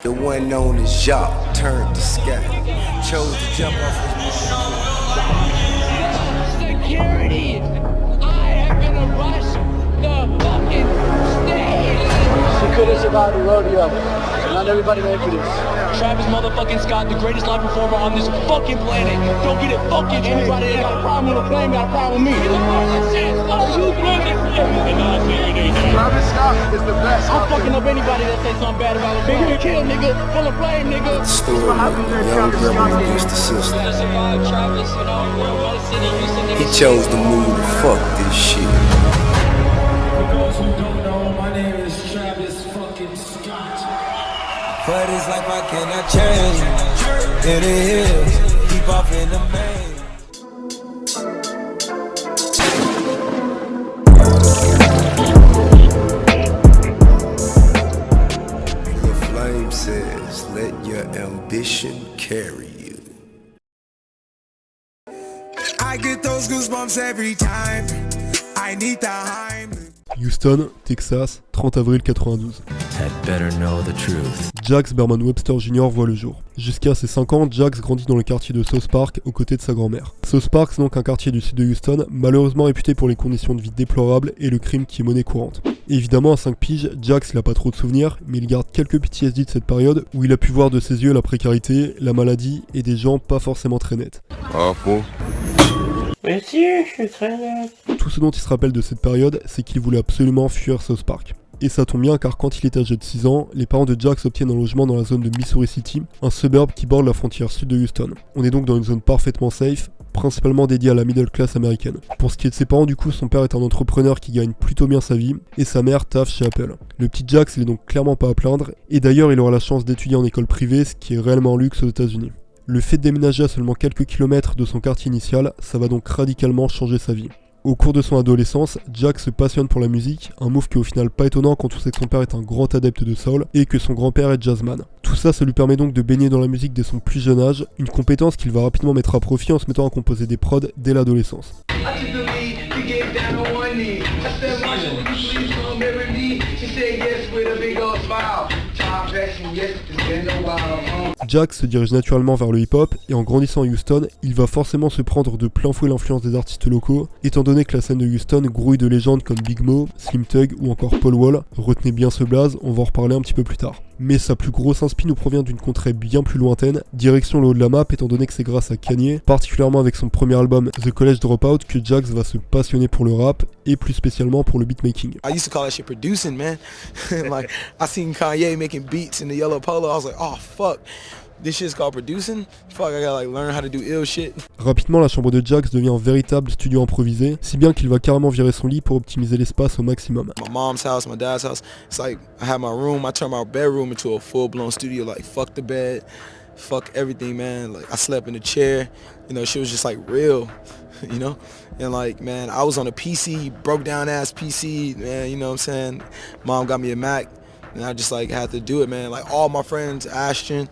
The one known as Jacques turned the sky. Chose to jump off his Security! I am gonna rush the fucking stage! You couldn't survive the rodeo. Not everybody made for this. Travis motherfucking Scott, the greatest live performer on this fucking planet. Don't get it fucking anybody that got a problem with a plane, got a problem with me. Travis Scott is the best. I'm fucking up anybody that say something bad about a bigger than kill, nigga. Full of blame, nigga. The story of a young rebel against the system. He chose to move to fuck this shit. For those who don't know, my name is Travis fucking Scott. For this life I cannot change. In the hills, keep off in the main. The flame says, let your ambition carry you. I get those goosebumps every time. I need the Heimlich. Houston, Texas, 30 avril 92. Had better know the truth. Jax Berman Webster Jr. voit le jour. Jusqu'à ses 5 ans, Jax grandit dans le quartier de South Park aux côtés de sa grand-mère. South Park, c'est donc un quartier du sud de Houston, malheureusement réputé pour les conditions de vie déplorables et le crime qui est monnaie courante. Évidemment, à 5 piges, Jax il a pas trop de souvenirs, mais il garde quelques PTSD de cette période où il a pu voir de ses yeux la précarité, la maladie et des gens pas forcément très nets. Ah bon? Monsieur, je suis très net. Tout ce dont il se rappelle de cette période, c'est qu'il voulait absolument fuir South Park. Et ça tombe bien car quand il est âgé de 6 ans, les parents de Jax obtiennent un logement dans la zone de Missouri City, un suburb qui borde la frontière sud de Houston. On est donc dans une zone parfaitement safe, principalement dédiée à la middle class américaine. Pour ce qui est de ses parents, du coup, son père est un entrepreneur qui gagne plutôt bien sa vie, et sa mère taffe chez Apple. Le petit Jax, il est donc clairement pas à plaindre, et d'ailleurs il aura la chance d'étudier en école privée, ce qui est réellement un luxe aux États-Unis. Le fait de déménager à seulement quelques kilomètres de son quartier initial, ça va donc radicalement changer sa vie. Au cours de son adolescence, Jax se passionne pour la musique, un move qui est au final pas étonnant quand on sait que son père est un grand adepte de soul et que son grand-père est jazzman. Tout ça, ça lui permet donc de baigner dans la musique dès son plus jeune âge, une compétence qu'il va rapidement mettre à profit en se mettant à composer des prods dès l'adolescence. Jax se dirige naturellement vers le hip-hop et en grandissant à Houston, il va forcément se prendre de plein fouet l'influence des artistes locaux, étant donné que la scène de Houston grouille de légendes comme Big Mo, Slim Thug ou encore Paul Wall. Retenez bien ce blaze, on va en reparler un petit peu plus tard. Mais sa plus grosse inspi nous provient d'une contrée bien plus lointaine, direction le haut de la map, étant donné que c'est grâce à Kanye, particulièrement avec son premier album The College Dropout, que Jax va se passionner pour le rap et plus spécialement pour le beatmaking. I used to call that shit producing, man. Like, I seen Kanye making beats in the yellow polo, I was like, oh fuck. This shit's called producing? Fuck, I gotta like learn how to do ill shit. Rapidement, la chambre de Jax devient un véritable studio improvisé, si bien qu'il va carrément virer son lit pour optimiser l'espace au maximum. My mom's house, my dad's house, it's like I have my room, I turn my bedroom into a full-blown studio, like fuck the bed, fuck everything, man. Like I slept in a chair, you know, shit was just like real, you know? And like, man, I was on a PC, broke down ass PC, man, you know what I'm saying? Mom got me a Mac, and I just like had to do it, man. Like all my friends, Ashton,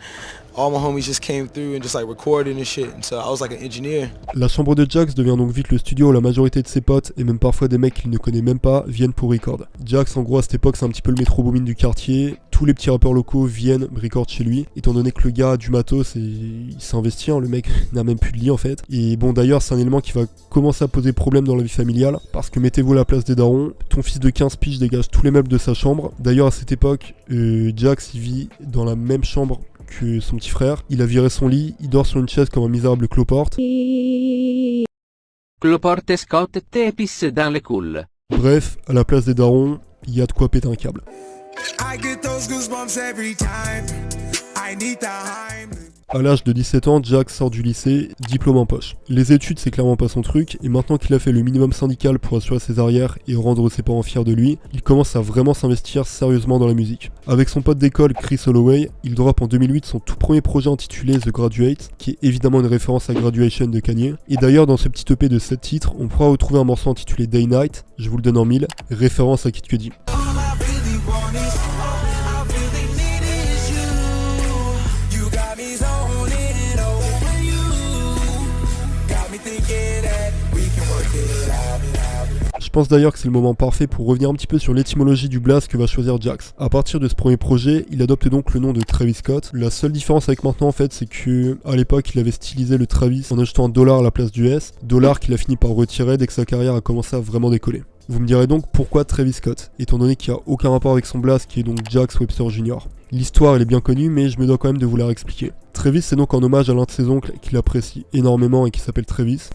all my homies just came through and just like recorded and shit, and so I was like an engineer. La chambre de Jax devient donc vite le studio où la majorité de ses potes, et même parfois des mecs qu'il ne connaît même pas, viennent pour record. Jax en gros à cette époque c'est un petit peu le Metro Boomin du quartier, tous les petits rappeurs locaux viennent record chez lui, étant donné que le gars a du matos et il s'investit, le mec n'a même plus de lit en fait. Et bon d'ailleurs c'est un élément qui va commencer à poser problème dans la vie familiale, parce que mettez-vous à la place des darons, ton fils de 15 piges dégage tous les meubles de sa chambre. D'ailleurs à cette époque, Jax il vit dans la même chambre que son petit frère, il a viré son lit, il dort sur une chaise comme un misérable cloporte. Cloporte Scott te pisse dans les coules. Bref, à la place des darons, il y a de quoi péter un câble. I get those goosebumps every time. I need the Heimlich. À l'âge de 17 ans, Jax sort du lycée, diplôme en poche. Les études, c'est clairement pas son truc, et maintenant qu'il a fait le minimum syndical pour assurer ses arrières et rendre ses parents fiers de lui, il commence à vraiment s'investir sérieusement dans la musique. Avec son pote d'école Chris Holloway, il drop en 2008 son tout premier projet intitulé The Graduate, qui est évidemment une référence à Graduation de Kanye. Et d'ailleurs, dans ce petit EP de 7 titres, on pourra retrouver un morceau intitulé Day Night, je vous le donne en mille, référence à Kid Cudi. Je pense d'ailleurs que c'est le moment parfait pour revenir un petit peu sur l'étymologie du blaze que va choisir Jax. À partir de ce premier projet, il adopte donc le nom de Travis Scott. La seule différence avec maintenant en fait, c'est que à l'époque, il avait stylisé le Travis en ajoutant un dollar à la place du S, dollar qu'il a fini par retirer dès que sa carrière a commencé à vraiment décoller. Vous me direz donc pourquoi Travis Scott, étant donné qu'il n'y a aucun rapport avec son blaze qui est donc Jax Webster Jr. L'histoire elle est bien connue mais je me dois quand même de vous la réexpliquer. Travis c'est donc en hommage à l'un de ses oncles qu'il apprécie énormément et qui s'appelle Travis.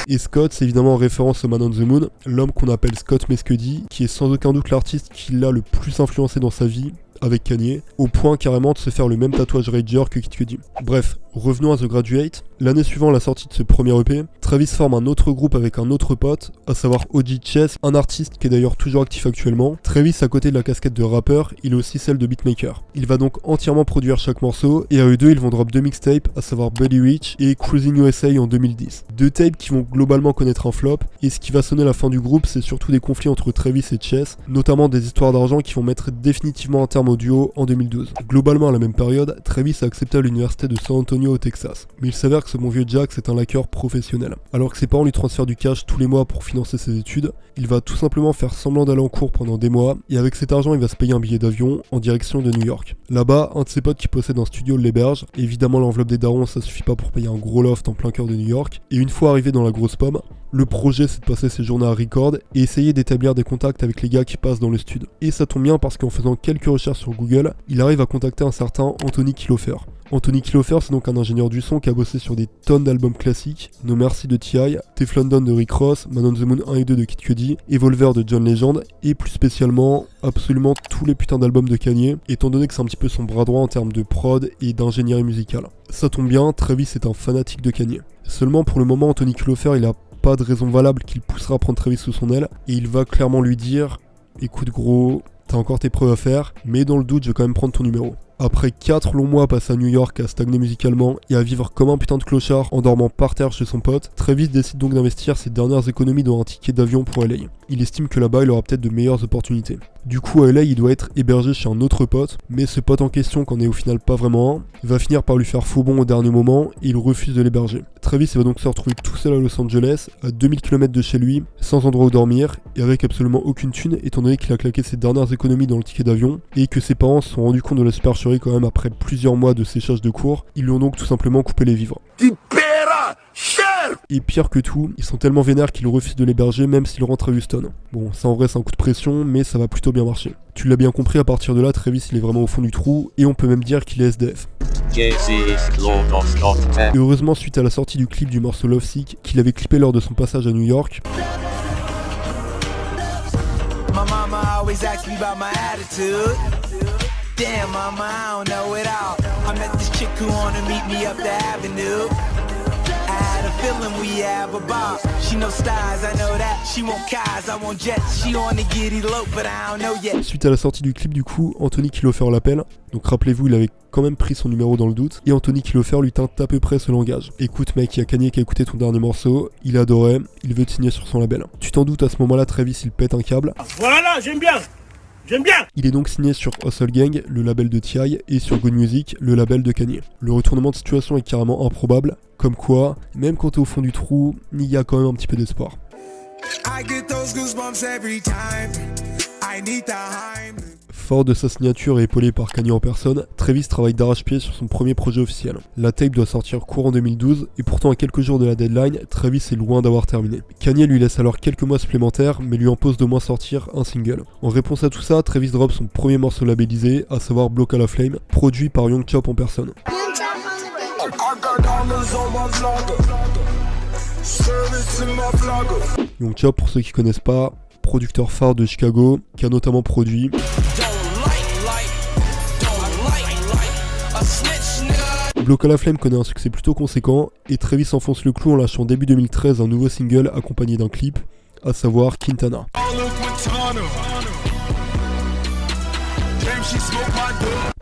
Et Scott, c'est évidemment en référence au Man on the Moon, l'homme qu'on appelle Scott Mescudi, qui est sans aucun doute l'artiste qui l'a le plus influencé dans sa vie, avec Kanye, au point carrément de se faire le même tatouage Rager que Kid Cudi. Bref, revenons à The Graduate. L'année suivant la sortie de ce premier EP, Travis forme un autre groupe avec un autre pote, à savoir OG Chess, un artiste qui est d'ailleurs toujours actif actuellement. Travis, à côté de la casquette de rappeur, il a aussi celle de beatmaker. Il va donc entièrement produire chaque morceau, et à eux deux, ils vont drop 2 mixtapes, à savoir Buddy Rich et Cruising USA en 2010. 2 tapes qui vont globalement connaître un flop, et ce qui va sonner la fin du groupe, c'est surtout des conflits entre Travis et Chess, notamment des histoires d'argent qui vont mettre définitivement un terme au duo en 2012. Globalement à la même période, Travis a accepté à l'université de San Antonio au Texas, mais il s'avère que ce bon vieux Jax est un laqueur professionnel. Alors que ses parents lui transfèrent du cash tous les mois pour financer ses études, il va tout simplement faire semblant d'aller en cours pendant des mois, et avec cet argent il va se payer un billet d'avion en direction de New York. Là-bas, un de ses potes qui possède un studio l'héberge, évidemment l'enveloppe des darons ça suffit pas pour payer un gros loft en plein cœur de New York, et une fois arrivé dans la grosse pomme, le projet c'est de passer ses journées à record et essayer d'établir des contacts avec les gars qui passent dans le stud. Et ça tombe bien parce qu'en faisant quelques recherches sur Google, il arrive à contacter un certain Anthony Kilofer. Anthony Kilofer c'est donc un ingénieur du son qui a bossé sur des tonnes d'albums classiques, No Mercy de T.I., Teflon Don de Rick Ross, Man on the Moon 1 et 2 de Kid Cudi, Evolver de John Legend, et plus spécialement absolument tous les putains d'albums de Kanye, étant donné que c'est un petit peu son bras droit en termes de prod et d'ingénierie musicale. Ça tombe bien, Travis est un fanatique de Kanye. Seulement pour le moment Anthony Kilofer il a pas de raison valable qui le poussera à prendre Travis sous son aile, et il va clairement lui dire « Écoute gros, t'as encore tes preuves à faire, mais dans le doute je vais quand même prendre ton numéro ». Après 4 longs mois passés à New York à stagner musicalement et à vivre comme un putain de clochard en dormant par terre chez son pote, Travis décide donc d'investir ses dernières économies dans un ticket d'avion pour LA. Il estime que là-bas il aura peut-être de meilleures opportunités. Du coup à LA il doit être hébergé chez un autre pote, mais ce pote en question qu'en est au final pas vraiment un, va finir par lui faire faux bond au dernier moment et il refuse de l'héberger. Travis va donc se retrouver tout seul à Los Angeles, à 2000 km de chez lui, sans endroit où dormir et avec absolument aucune thune étant donné qu'il a claqué ses dernières économies dans le ticket d'avion et que ses parents se sont rendus compte de la supercherie quand même après plusieurs mois de séchage de cours, ils lui ont donc tout simplement coupé les vivres. Et pire que tout, ils sont tellement vénères qu'ils refusent de l'héberger même s'il rentre à Houston. Bon, ça en vrai c'est un coup de pression, mais ça va plutôt bien marcher. Tu l'as bien compris, à partir de là, Travis il est vraiment au fond du trou, et on peut même dire qu'il est SDF. Et heureusement, suite à la sortie du clip du morceau Love Sick, qu'il avait clippé lors de son passage à New York, damn, mama, I don't know it all. I met this chick who wanna meet me up the avenue. I had a feeling we have a bar. She knows stars, I know that. She want cars, I want jets. She wanna get eloped, but I don't know yet. Suite à la sortie du clip, du coup, Anthony Kilofer l'appelle. Donc rappelez-vous, il avait quand même pris son numéro dans le doute. Et Anthony Kilofer lui teinte à peu près ce langage. Écoute mec, il y a Kanye qui a écouté ton dernier morceau, il adorait, il veut te signer sur son label. Tu t'en doutes, à ce moment-là, Travis il pète un câble. Voilà, j'aime bien. J'aime bien. Il est donc signé sur Hustle Gang, le label de T.I., et sur Good Music, le label de Kanye. Le retournement de situation est carrément improbable, comme quoi, même quand t'es au fond du trou, il y a quand même un petit peu d'espoir. Fort de sa signature et épaulé par Kanye en personne, Travis travaille d'arrache-pied sur son premier projet officiel. La tape doit sortir courant 2012, et pourtant à quelques jours de la deadline, Travis est loin d'avoir terminé. Kanye lui laisse alors quelques mois supplémentaires, mais lui impose d'au moins sortir un single. En réponse à tout ça, Travis drop son premier morceau labellisé, à savoir Block à la Flame, produit par Young Chop en personne. Young Chop, pour ceux qui connaissent pas, producteur phare de Chicago, qui a notamment produit Block à la Flame connaît un succès plutôt conséquent, et Travis enfonce le clou en lâchant début 2013 un nouveau single accompagné d'un clip, à savoir Quintana.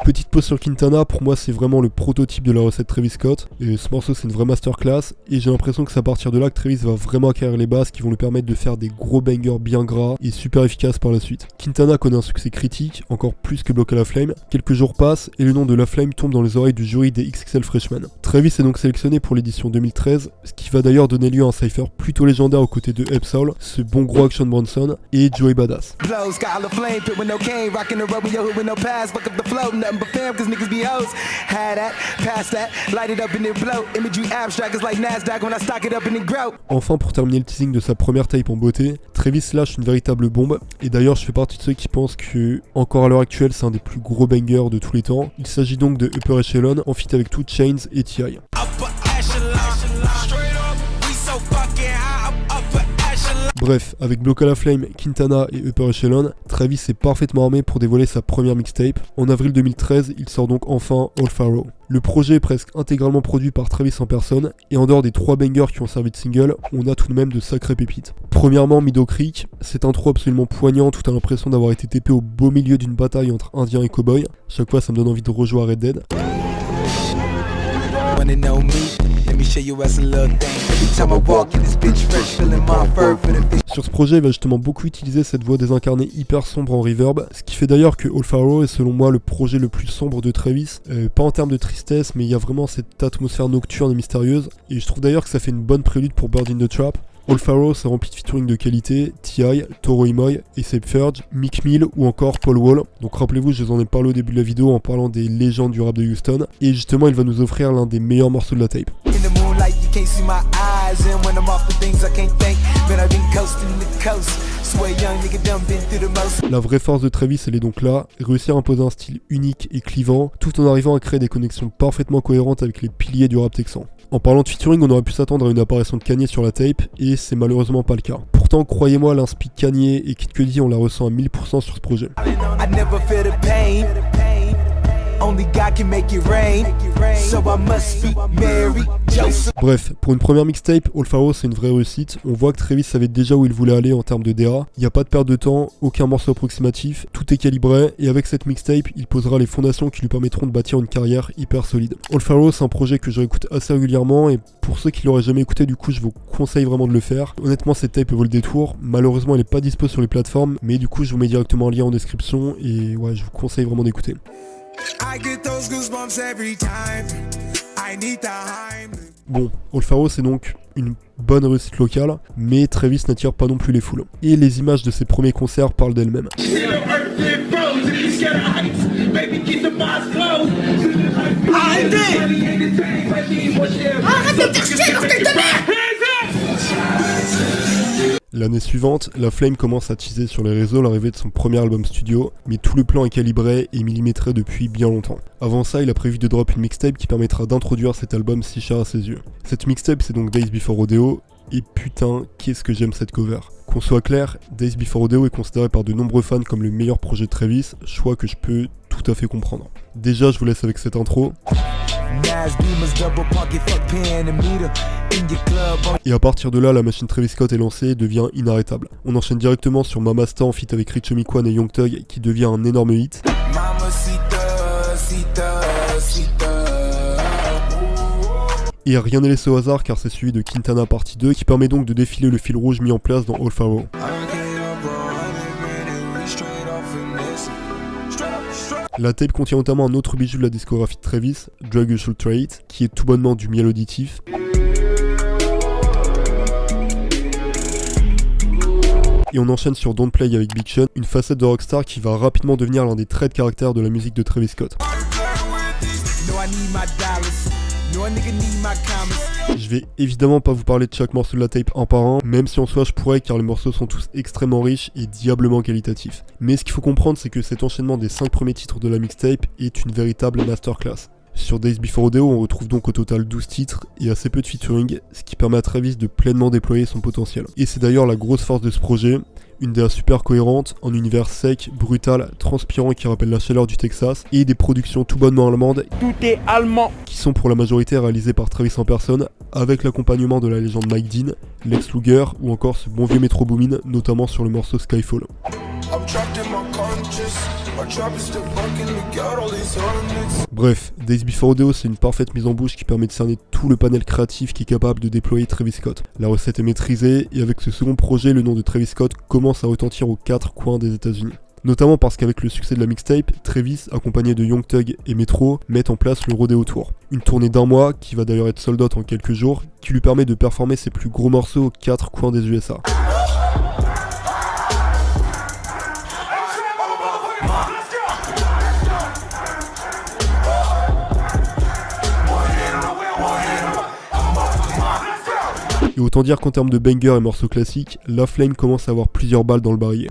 Petite pause sur Quintana, pour moi c'est vraiment le prototype de la recette Travis Scott. Et ce morceau c'est une vraie masterclass et j'ai l'impression que c'est à partir de là que Travis va vraiment acquérir les bases qui vont lui permettre de faire des gros bangers bien gras et super efficaces par la suite. Quintana connaît un succès critique, encore plus que Block à la Flame. Quelques jours passent et le nom de La Flame tombe dans les oreilles du jury des XXL Freshmen. Travis est donc sélectionné pour l'édition 2013, ce qui va d'ailleurs donner lieu à un cypher plutôt légendaire aux côtés de Epsol, ce bon gros Action Bronson et Joey Badass. Enfin, pour terminer le teasing de sa première tape en beauté, Travis lâche une véritable bombe, et d'ailleurs je fais partie de ceux qui pensent que, encore à l'heure actuelle, c'est un des plus gros bangers de tous les temps. Il s'agit donc de Upper Echelon en feat avec 2 Chainz et T.I. Bref, avec Block à la Flame, Quintana et Upper Echelon, Travis est parfaitement armé pour dévoiler sa première mixtape. En avril 2013, il sort donc enfin Old Pharaoh. Le projet est presque intégralement produit par Travis en personne, et en dehors des 3 bangers qui ont servi de single, on a tout de même de sacrées pépites. Premièrement, Meadow Creek, cette intro absolument poignante où t'as l'impression d'avoir été TP au beau milieu d'une bataille entre Indiens et Cowboys. Chaque fois ça me donne envie de rejouer à Red Dead. Sur ce projet, il va justement beaucoup utiliser cette voix désincarnée hyper sombre en reverb, ce qui fait d'ailleurs que Old Pharaoh est selon moi le projet le plus sombre de Travis, pas en termes de tristesse, mais il y a vraiment cette atmosphère nocturne et mystérieuse, et je trouve d'ailleurs que ça fait une bonne prélude pour Bird in the Trap. Old Pharaoh s'est rempli de featuring de qualité, T.I., Toro Imoy, A$AP Ferg, Meek Mill ou encore Paul Wall. Donc rappelez-vous, je vous en ai parlé au début de la vidéo en parlant des légendes du rap de Houston, et justement il va nous offrir l'un des meilleurs morceaux de la tape. La vraie force de Travis, elle est donc là, réussir à imposer un style unique et clivant, tout en arrivant à créer des connexions parfaitement cohérentes avec les piliers du rap texan. En parlant de featuring, on aurait pu s'attendre à une apparition de Kanye sur la tape, et c'est malheureusement pas le cas. Pourtant, croyez-moi, l'inspi Kanye et Kid Cudi, on la ressent à 1000% sur ce projet. Bref, pour une première mixtape, Old Pharaoh c'est une vraie réussite. On voit que Travis savait déjà où il voulait aller en termes de DA. Il n'y a pas de perte de temps, aucun morceau approximatif, tout est calibré, et avec cette mixtape, il posera les fondations qui lui permettront de bâtir une carrière hyper solide. Old Pharaoh c'est un projet que je réécoute assez régulièrement, et pour ceux qui l'auraient jamais écouté, du coup je vous conseille vraiment de le faire. Honnêtement, cette tape vaut le détour. Malheureusement elle est pas dispo sur les plateformes, mais du coup je vous mets directement un lien en description, et ouais, je vous conseille vraiment d'écouter. Bon, Old Pharaoh c'est donc une bonne réussite locale, mais Travis n'attire pas non plus les foules. Et les images de ses premiers concerts parlent d'elles-mêmes. L'année suivante, La Flame commence à teaser sur les réseaux l'arrivée de son premier album studio, mais tout le plan est calibré et millimétré depuis bien longtemps. Avant ça, il a prévu de drop une mixtape qui permettra d'introduire cet album si cher à ses yeux. Cette mixtape, c'est donc Days Before Rodeo, et putain, qu'est-ce que j'aime cette cover. Qu'on soit clair, Days Before Rodeo est considéré par de nombreux fans comme le meilleur projet de Travis, choix que je peux tout à fait comprendre. Déjà, je vous laisse avec cette intro. Et à partir de là, la machine Travis Scott est lancée et devient inarrêtable. On enchaîne directement sur Mamasta en feat avec Rich Homie Quan et Young Thug qui devient un énorme hit. Et rien n'est laissé au hasard car c'est suivi de Quintana partie 2 qui permet donc de défiler le fil rouge mis en place dans Old Pharaoh. La tape contient notamment un autre bijou de la discographie de Travis, Drug You Should Try It, qui est tout bonnement du miel auditif. Et on enchaîne sur Don't Play avec Big Sean, une facette de rockstar qui va rapidement devenir l'un des traits de caractère de la musique de Travis Scott. Je vais évidemment pas vous parler de chaque morceau de la tape un par un, même si en soi je pourrais car les morceaux sont tous extrêmement riches et diablement qualitatifs. Mais ce qu'il faut comprendre c'est que cet enchaînement des 5 premiers titres de la mixtape est une véritable masterclass. Sur Days Before Rodeo, on retrouve donc au total 12 titres et assez peu de featuring, ce qui permet à Travis de pleinement déployer son potentiel. Et c'est d'ailleurs la grosse force de ce projet, une DA super cohérente, un univers sec, brutal, transpirant qui rappelle la chaleur du Texas, et des productions tout bonnement allemandes, Tout est allemand. qui sont pour la majorité réalisées par Travis en personne, avec l'accompagnement de la légende Mike Dean, Lex Luger ou encore ce bon vieux Metro Boomin, notamment sur le morceau Skyfall. Bref, Days Before Rodeo c'est une parfaite mise en bouche qui permet de cerner tout le panel créatif qui est capable de déployer Travis Scott. La recette est maîtrisée et avec ce second projet, le nom de Travis Scott commence à retentir aux quatre coins des États-Unis. Notamment parce qu'avec le succès de la mixtape, Travis, accompagné de Young Thug et Metro, met en place le Rodeo Tour. Une tournée d'un mois, qui va d'ailleurs être sold out en quelques jours, qui lui permet de performer ses plus gros morceaux aux quatre coins des USA. Et autant dire qu'en termes de bangers et morceaux classiques, La Flame commence à avoir plusieurs balles dans le barillet.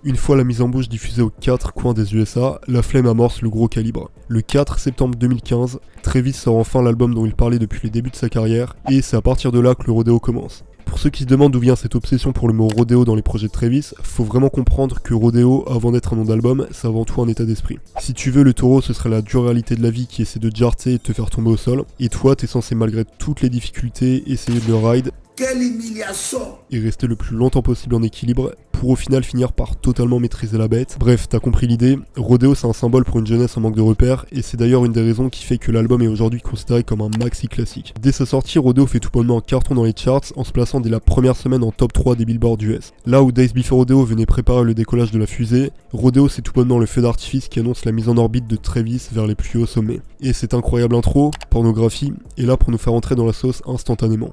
Une fois la mise en bouche diffusée aux quatre coins des USA, La Flame amorce le gros calibre. Le 4 septembre 2015, Travis sort enfin l'album dont il parlait depuis les débuts de sa carrière, et c'est à partir de là que le rodéo commence. Pour ceux qui se demandent d'où vient cette obsession pour le mot rodéo dans les projets de Travis, faut vraiment comprendre que rodéo, avant d'être un nom d'album, c'est avant tout un état d'esprit. Si tu veux, le taureau, ce serait la dure réalité de la vie qui essaie de te jarter et de te faire tomber au sol, et toi, t'es censé malgré toutes les difficultés essayer de le ride, Quelle humiliation! Et rester le plus longtemps possible en équilibre, pour au final finir par totalement maîtriser la bête. Bref, t'as compris l'idée, Rodeo c'est un symbole pour une jeunesse en manque de repères, et c'est d'ailleurs une des raisons qui fait que l'album est aujourd'hui considéré comme un maxi classique. Dès sa sortie, Rodeo fait tout bonnement un carton dans les charts, en se plaçant dès la première semaine en top 3 des Billboard US. Là où Days Before Rodeo venait préparer le décollage de la fusée, Rodeo c'est tout bonnement le feu d'artifice qui annonce la mise en orbite de Travis vers les plus hauts sommets. Et cette incroyable intro, pornographie, est là pour nous faire entrer dans la sauce instantanément.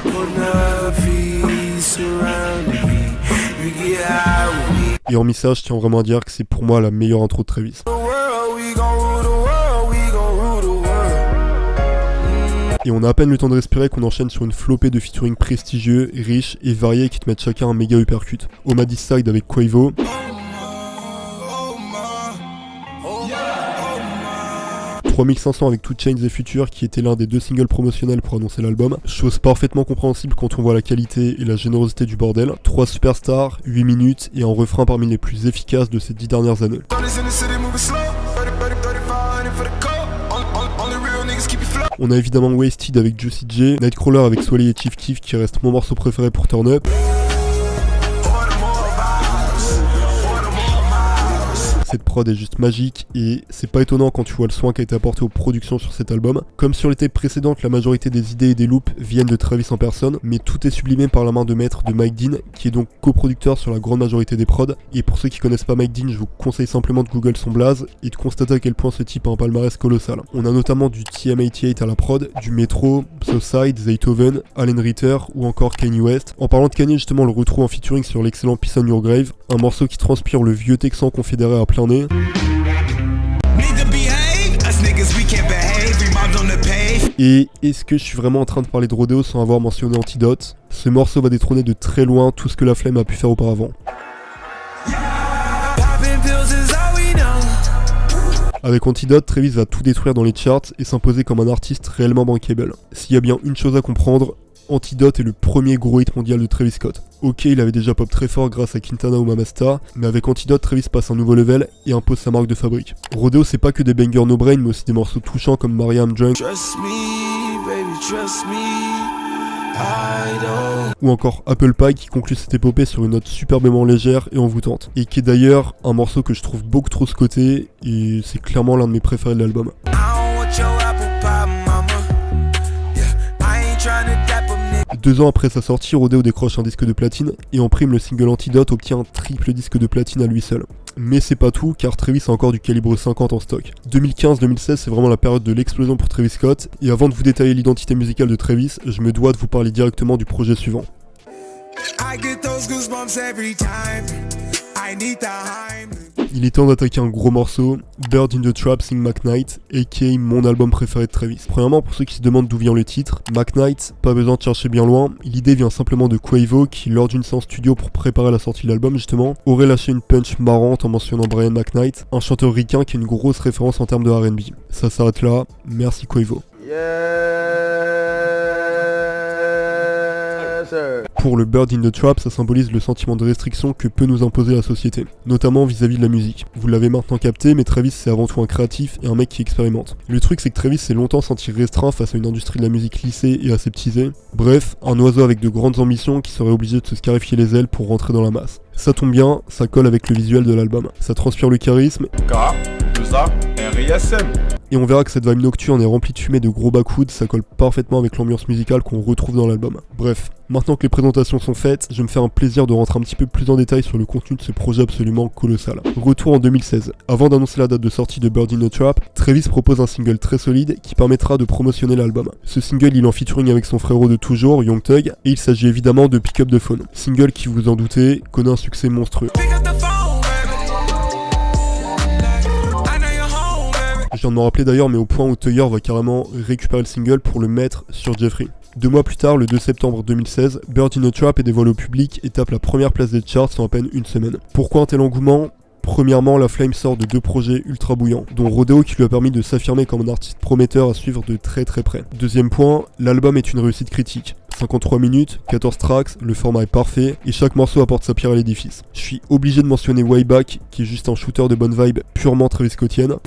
Et en message, je tiens vraiment à dire que c'est pour moi la meilleure intro de Travis. Et on a à peine le temps de respirer qu'on enchaîne sur une flopée de featuring prestigieux, riches et variés qui te mettent chacun un méga uppercut. Omadi Side avec Quavo, 3500 avec 2 Chainz et Future qui était l'un des 2 singles promotionnels pour annoncer l'album, chose parfaitement compréhensible quand on voit la qualité et la générosité du bordel. 3 superstars, 8 minutes et un refrain parmi les plus efficaces de ces 10 dernières années. On a évidemment Wasted avec Juicy J, Nightcrawler avec Swally et Chief Keef qui reste mon morceau préféré pour Turn Up. Cette prod est juste magique et c'est pas étonnant quand tu vois le soin qui a été apporté aux productions sur cet album. Comme sur les tapes précédentes, la majorité des idées et des loops viennent de Travis en personne, mais tout est sublimé par la main de maître de Mike Dean, qui est donc coproducteur sur la grande majorité des prods. Et pour ceux qui connaissent pas Mike Dean, je vous conseille simplement de Google son blaze et de constater à quel point ce type a un palmarès colossal. On a notamment du TM88 à la prod, du Metro, Southside, Zaytoven, Allen Ritter ou encore Kanye West. En parlant de Kanye, justement, on le retrouve en featuring sur l'excellent Peace on Your Grave, un morceau qui transpire le vieux Texan confédéré à plein nez. Et est-ce que je suis vraiment en train de parler de Rodeo sans avoir mentionné Antidote? Ce morceau va détrôner de très loin tout ce que La Flame a pu faire auparavant. Avec Antidote, Travis va tout détruire dans les charts et s'imposer comme un artiste réellement bankable. S'il y a bien une chose à comprendre, Antidote est le premier gros hit mondial de Travis Scott. Ok, il avait déjà pop très fort grâce à Quintana ou Mamasta, mais avec Antidote, Travis passe un nouveau level et impose sa marque de fabrique. Rodeo, c'est pas que des bangers no brain, mais aussi des morceaux touchants comme Mariam Drunk ou encore Apple Pie qui conclut cette épopée sur une note superbement légère et envoûtante, et qui est d'ailleurs un morceau que je trouve beaucoup trop scoté et c'est clairement l'un de mes préférés de l'album. 2 ans après sa sortie, Rodeo décroche un disque de platine et en prime le single Antidote obtient un triple disque de platine à lui seul. Mais c'est pas tout car Travis a encore du calibre 50 en stock. 2015-2016 c'est vraiment la période de l'explosion pour Travis Scott et avant de vous détailler l'identité musicale de Travis, je me dois de vous parler directement du projet suivant. Il est temps d'attaquer un gros morceau, Bird in the Trap Sing McKnight, aka mon album préféré de Travis. Premièrement, pour ceux qui se demandent d'où vient le titre, McKnight, pas besoin de chercher bien loin, l'idée vient simplement de Quavo qui, lors d'une séance studio pour préparer la sortie de l'album justement, aurait lâché une punch marrante en mentionnant Brian McKnight, un chanteur ricain qui est une grosse référence en termes de R&B. Ça s'arrête là, merci Quavo. Pour pour le Bird in the Trap, ça symbolise le sentiment de restriction que peut nous imposer la société, notamment vis-à-vis de la musique. Vous l'avez maintenant capté, mais Travis c'est avant tout un créatif et un mec qui expérimente. Le truc c'est que Travis s'est longtemps senti restreint face à une industrie de la musique lissée et aseptisée. Bref, un oiseau avec de grandes ambitions qui serait obligé de se scarifier les ailes pour rentrer dans la masse. Ça tombe bien, ça colle avec le visuel de l'album. Ça transpire le charisme. K2A-RISM. Et on verra que cette vibe nocturne est remplie de fumée de gros backwoods, ça colle parfaitement avec l'ambiance musicale qu'on retrouve dans l'album. Bref, maintenant que les présentations sont faites, je vais me faire un plaisir de rentrer un petit peu plus en détail sur le contenu de ce projet absolument colossal. Retour en 2016. Avant d'annoncer la date de sortie de Bird in the Trap, Travis propose un single très solide qui permettra de promotionner l'album. Ce single, il est en featuring avec son frérot de toujours, Young Thug, et il s'agit évidemment de Pick Up the Phone. Single qui, vous en doutez, connaît un succès monstrueux. Je viens de m'en rappeler d'ailleurs, mais au point où Thugger va carrément récupérer le single pour le mettre sur Jeffrey. 2 mois plus tard, le 2 septembre 2016, Bird in the Trap est dévoilé au public et tape la première place des charts en à peine une semaine. Pourquoi un tel engouement ? Premièrement, la Flame sort de 2 projets ultra bouillants, dont Rodeo qui lui a permis de s'affirmer comme un artiste prometteur à suivre de très près. Deuxième point, l'album est une réussite critique. 53 minutes, 14 tracks, le format est parfait et chaque morceau apporte sa pierre à l'édifice. Je suis obligé de mentionner Way Back qui est juste un shooter de bonne vibe purement Travis Scottienne.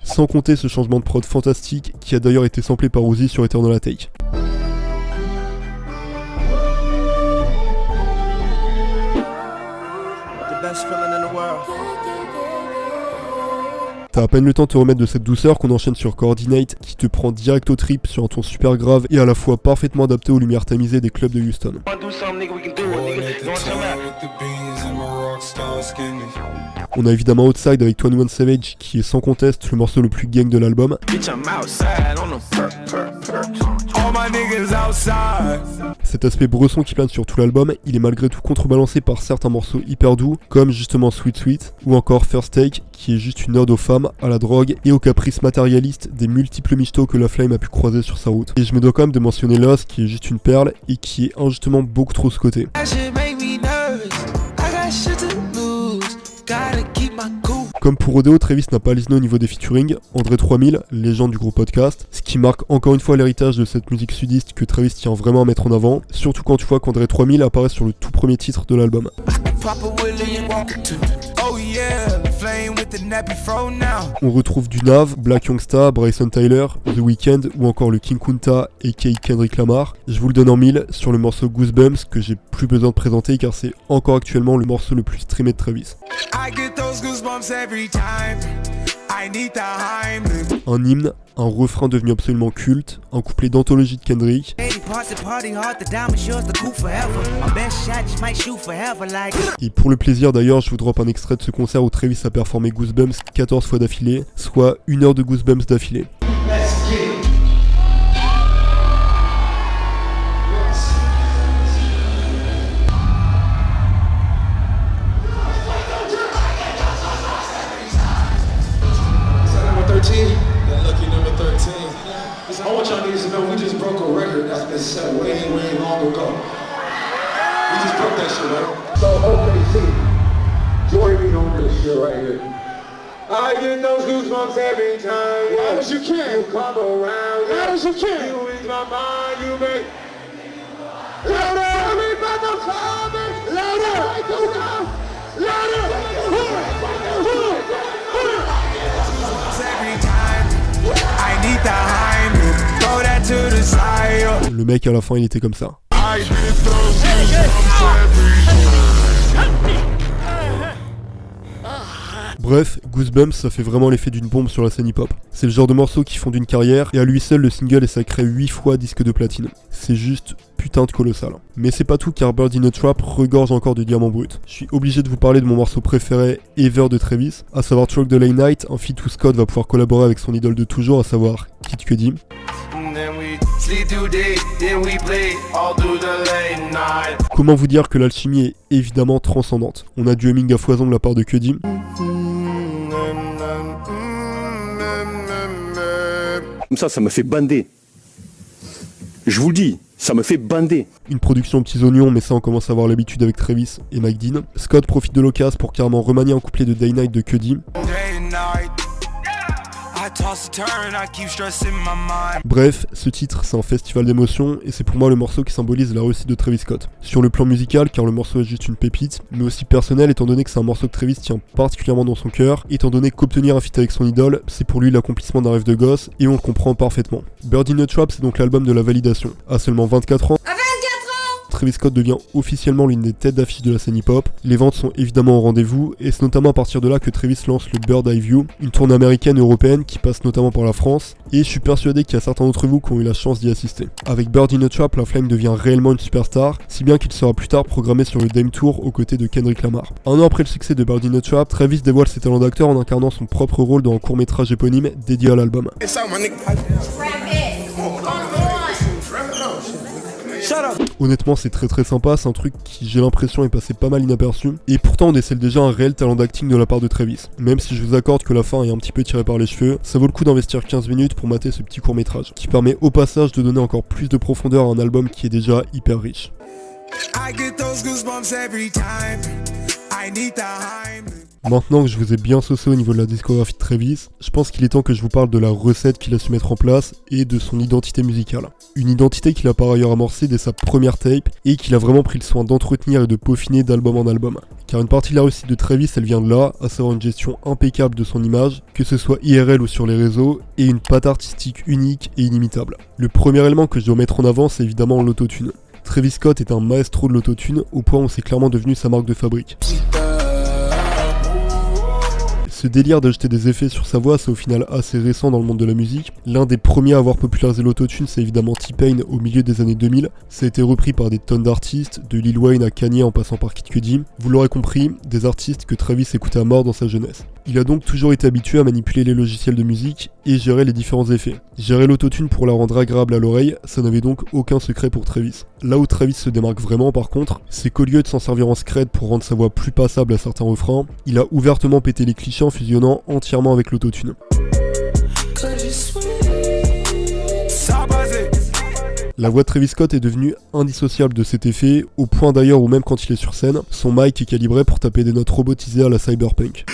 Sans compter ce changement de prod fantastique qui a d'ailleurs été samplé par Uzi sur Eternal Atake. T'as à peine le temps de te remettre de cette douceur qu'on enchaîne sur Coordinate qui te prend direct au trip sur un ton super grave et à la fois parfaitement adapté aux lumières tamisées des clubs de Houston. On a évidemment Outside avec 21 Savage qui est sans conteste le morceau le plus gang de l'album. Cet aspect bresson qui plane sur tout l'album, il est malgré tout contrebalancé par certains morceaux hyper doux, comme justement Sweet Sweet, ou encore First Take, qui est juste une ode aux femmes, à la drogue et aux caprices matérialistes des multiples michtos que la Flame a pu croiser sur sa route. Et je me dois quand même de mentionner Lost, qui est juste une perle, et qui est injustement beaucoup trop sous-coté. Comme pour Rodeo, Travis n'a pas lisné au niveau des featuring, André 3000, légende du gros podcast, ce qui marque encore une fois l'héritage de cette musique sudiste que Travis tient vraiment à mettre en avant, surtout quand tu vois qu'André 3000 apparaît sur le tout premier titre de l'album. On retrouve du Nav, Black Youngsta, Bryson Tyler, The Weeknd ou encore le King Kunta aka Kendrick Lamar. Je vous le donne en mille sur le morceau Goosebumps que j'ai plus besoin de présenter car c'est encore actuellement le morceau le plus streamé de Travis. Un hymne, un refrain devenu absolument culte, un couplet d'anthologie de Kendrick. Et pour le plaisir d'ailleurs, je vous drop un extrait de ce concert où Travis a performé Goosebumps 14 fois d'affilée, soit 1 heure de Goosebumps d'affilée. I want y'all niggas to know we just broke a record that's been set way long ago. We just broke that shit, right? So, OKC, join me on this shit right here. I get those goosebumps every time. Loud as you can. You come around. Loud as you can. You ease my mind, you make. Louder! Everybody the comments! Louder! Louder! Every time I need the Heimlich, throw that to the side. Le mec à la fin il était comme ça. Bref, Goosebumps ça fait vraiment l'effet d'une bombe sur la scène hip-hop. C'est le genre de morceau qui fonde une carrière et à lui seul le single est sacré 8 fois disque de platine. C'est juste putain de colossal. Mais c'est pas tout car Bird in the Trap regorge encore de diamants bruts. Je suis obligé de vous parler de mon morceau préféré ever de Travis, à savoir Truck the Late Night, un feat où Scott va pouvoir collaborer avec son idole de toujours, à savoir Kid Cudi. Comment vous dire que l'alchimie est évidemment transcendante. On a du humming à foison de la part de Cudi. Comme ça me fait bander. Je vous le dis, ça me fait bander. Une production aux petits oignons, mais ça on commence à avoir l'habitude avec Travis et Mike Dean. Scott profite de l'occasion pour carrément remanier un couplet de Day Night de Cudi. toss and turn, I keep stressing my mind. Bref, ce titre c'est un festival d'émotions et c'est pour moi le morceau qui symbolise la réussite de Travis Scott. Sur le plan musical, car le morceau est juste une pépite, mais aussi personnel étant donné que c'est un morceau que Travis tient particulièrement dans son cœur, étant donné qu'obtenir un feat avec son idole, c'est pour lui l'accomplissement d'un rêve de gosse et on le comprend parfaitement. Bird in a Trap c'est donc l'album de la validation. À seulement 24 ans, Travis Scott devient officiellement l'une des têtes d'affiche de la scène hip-hop. Les ventes sont évidemment au rendez-vous et c'est notamment à partir de là que Travis lance le Bird Eye View, une tournée américaine et européenne qui passe notamment par la France et je suis persuadé qu'il y a certains d'entre vous qui ont eu la chance d'y assister. Avec Bird in a Trap, la Flame devient réellement une superstar, si bien qu'il sera plus tard programmé sur le Dame Tour aux côtés de Kendrick Lamar. Un an après le succès de Bird in a Trap, Travis dévoile ses talents d'acteur en incarnant son propre rôle dans un court-métrage éponyme dédié à l'album. Honnêtement c'est très sympa, c'est un truc qui j'ai l'impression est passé pas mal inaperçu et pourtant on décèle déjà un réel talent d'acting de la part de Travis. Même si je vous accorde que la fin est un petit peu tirée par les cheveux, ça vaut le coup d'investir 15 minutes pour mater ce petit court métrage qui permet au passage de donner encore plus de profondeur à un album qui est déjà hyper riche. Maintenant que je vous ai bien saucé au niveau de la discographie de Travis, je pense qu'il est temps que je vous parle de la recette qu'il a su mettre en place et de son identité musicale. Une identité qu'il a par ailleurs amorcée dès sa première tape et qu'il a vraiment pris le soin d'entretenir et de peaufiner d'album en album. Car une partie de la réussite de Travis elle vient de là, à savoir une gestion impeccable de son image, que ce soit IRL ou sur les réseaux, et une patte artistique unique et inimitable. Le premier élément que je dois mettre en avant c'est évidemment l'autotune. Travis Scott est un maestro de l'autotune au point où c'est clairement devenu sa marque de fabrique. Ce délire d'ajouter des effets sur sa voix, c'est au final assez récent dans le monde de la musique. L'un des premiers à avoir popularisé l'autotune, c'est évidemment T-Pain au milieu des années 2000. Ça a été repris par des tonnes d'artistes, de Lil Wayne à Kanye en passant par Kid Cudi. Vous l'aurez compris, des artistes que Travis écoutait à mort dans sa jeunesse. Il a donc toujours été habitué à manipuler les logiciels de musique et gérer les différents effets. Gérer l'autotune pour la rendre agréable à l'oreille, ça n'avait donc aucun secret pour Travis. Là où Travis se démarque vraiment par contre, c'est qu'au lieu de s'en servir en scred pour rendre sa voix plus passable à certains refrains, il a ouvertement pété les clichés en fusionnant entièrement avec l'autotune. La voix de Travis Scott est devenue indissociable de cet effet, au point d'ailleurs où même quand il est sur scène, son mic est calibré pour taper des notes robotisées à la cyberpunk.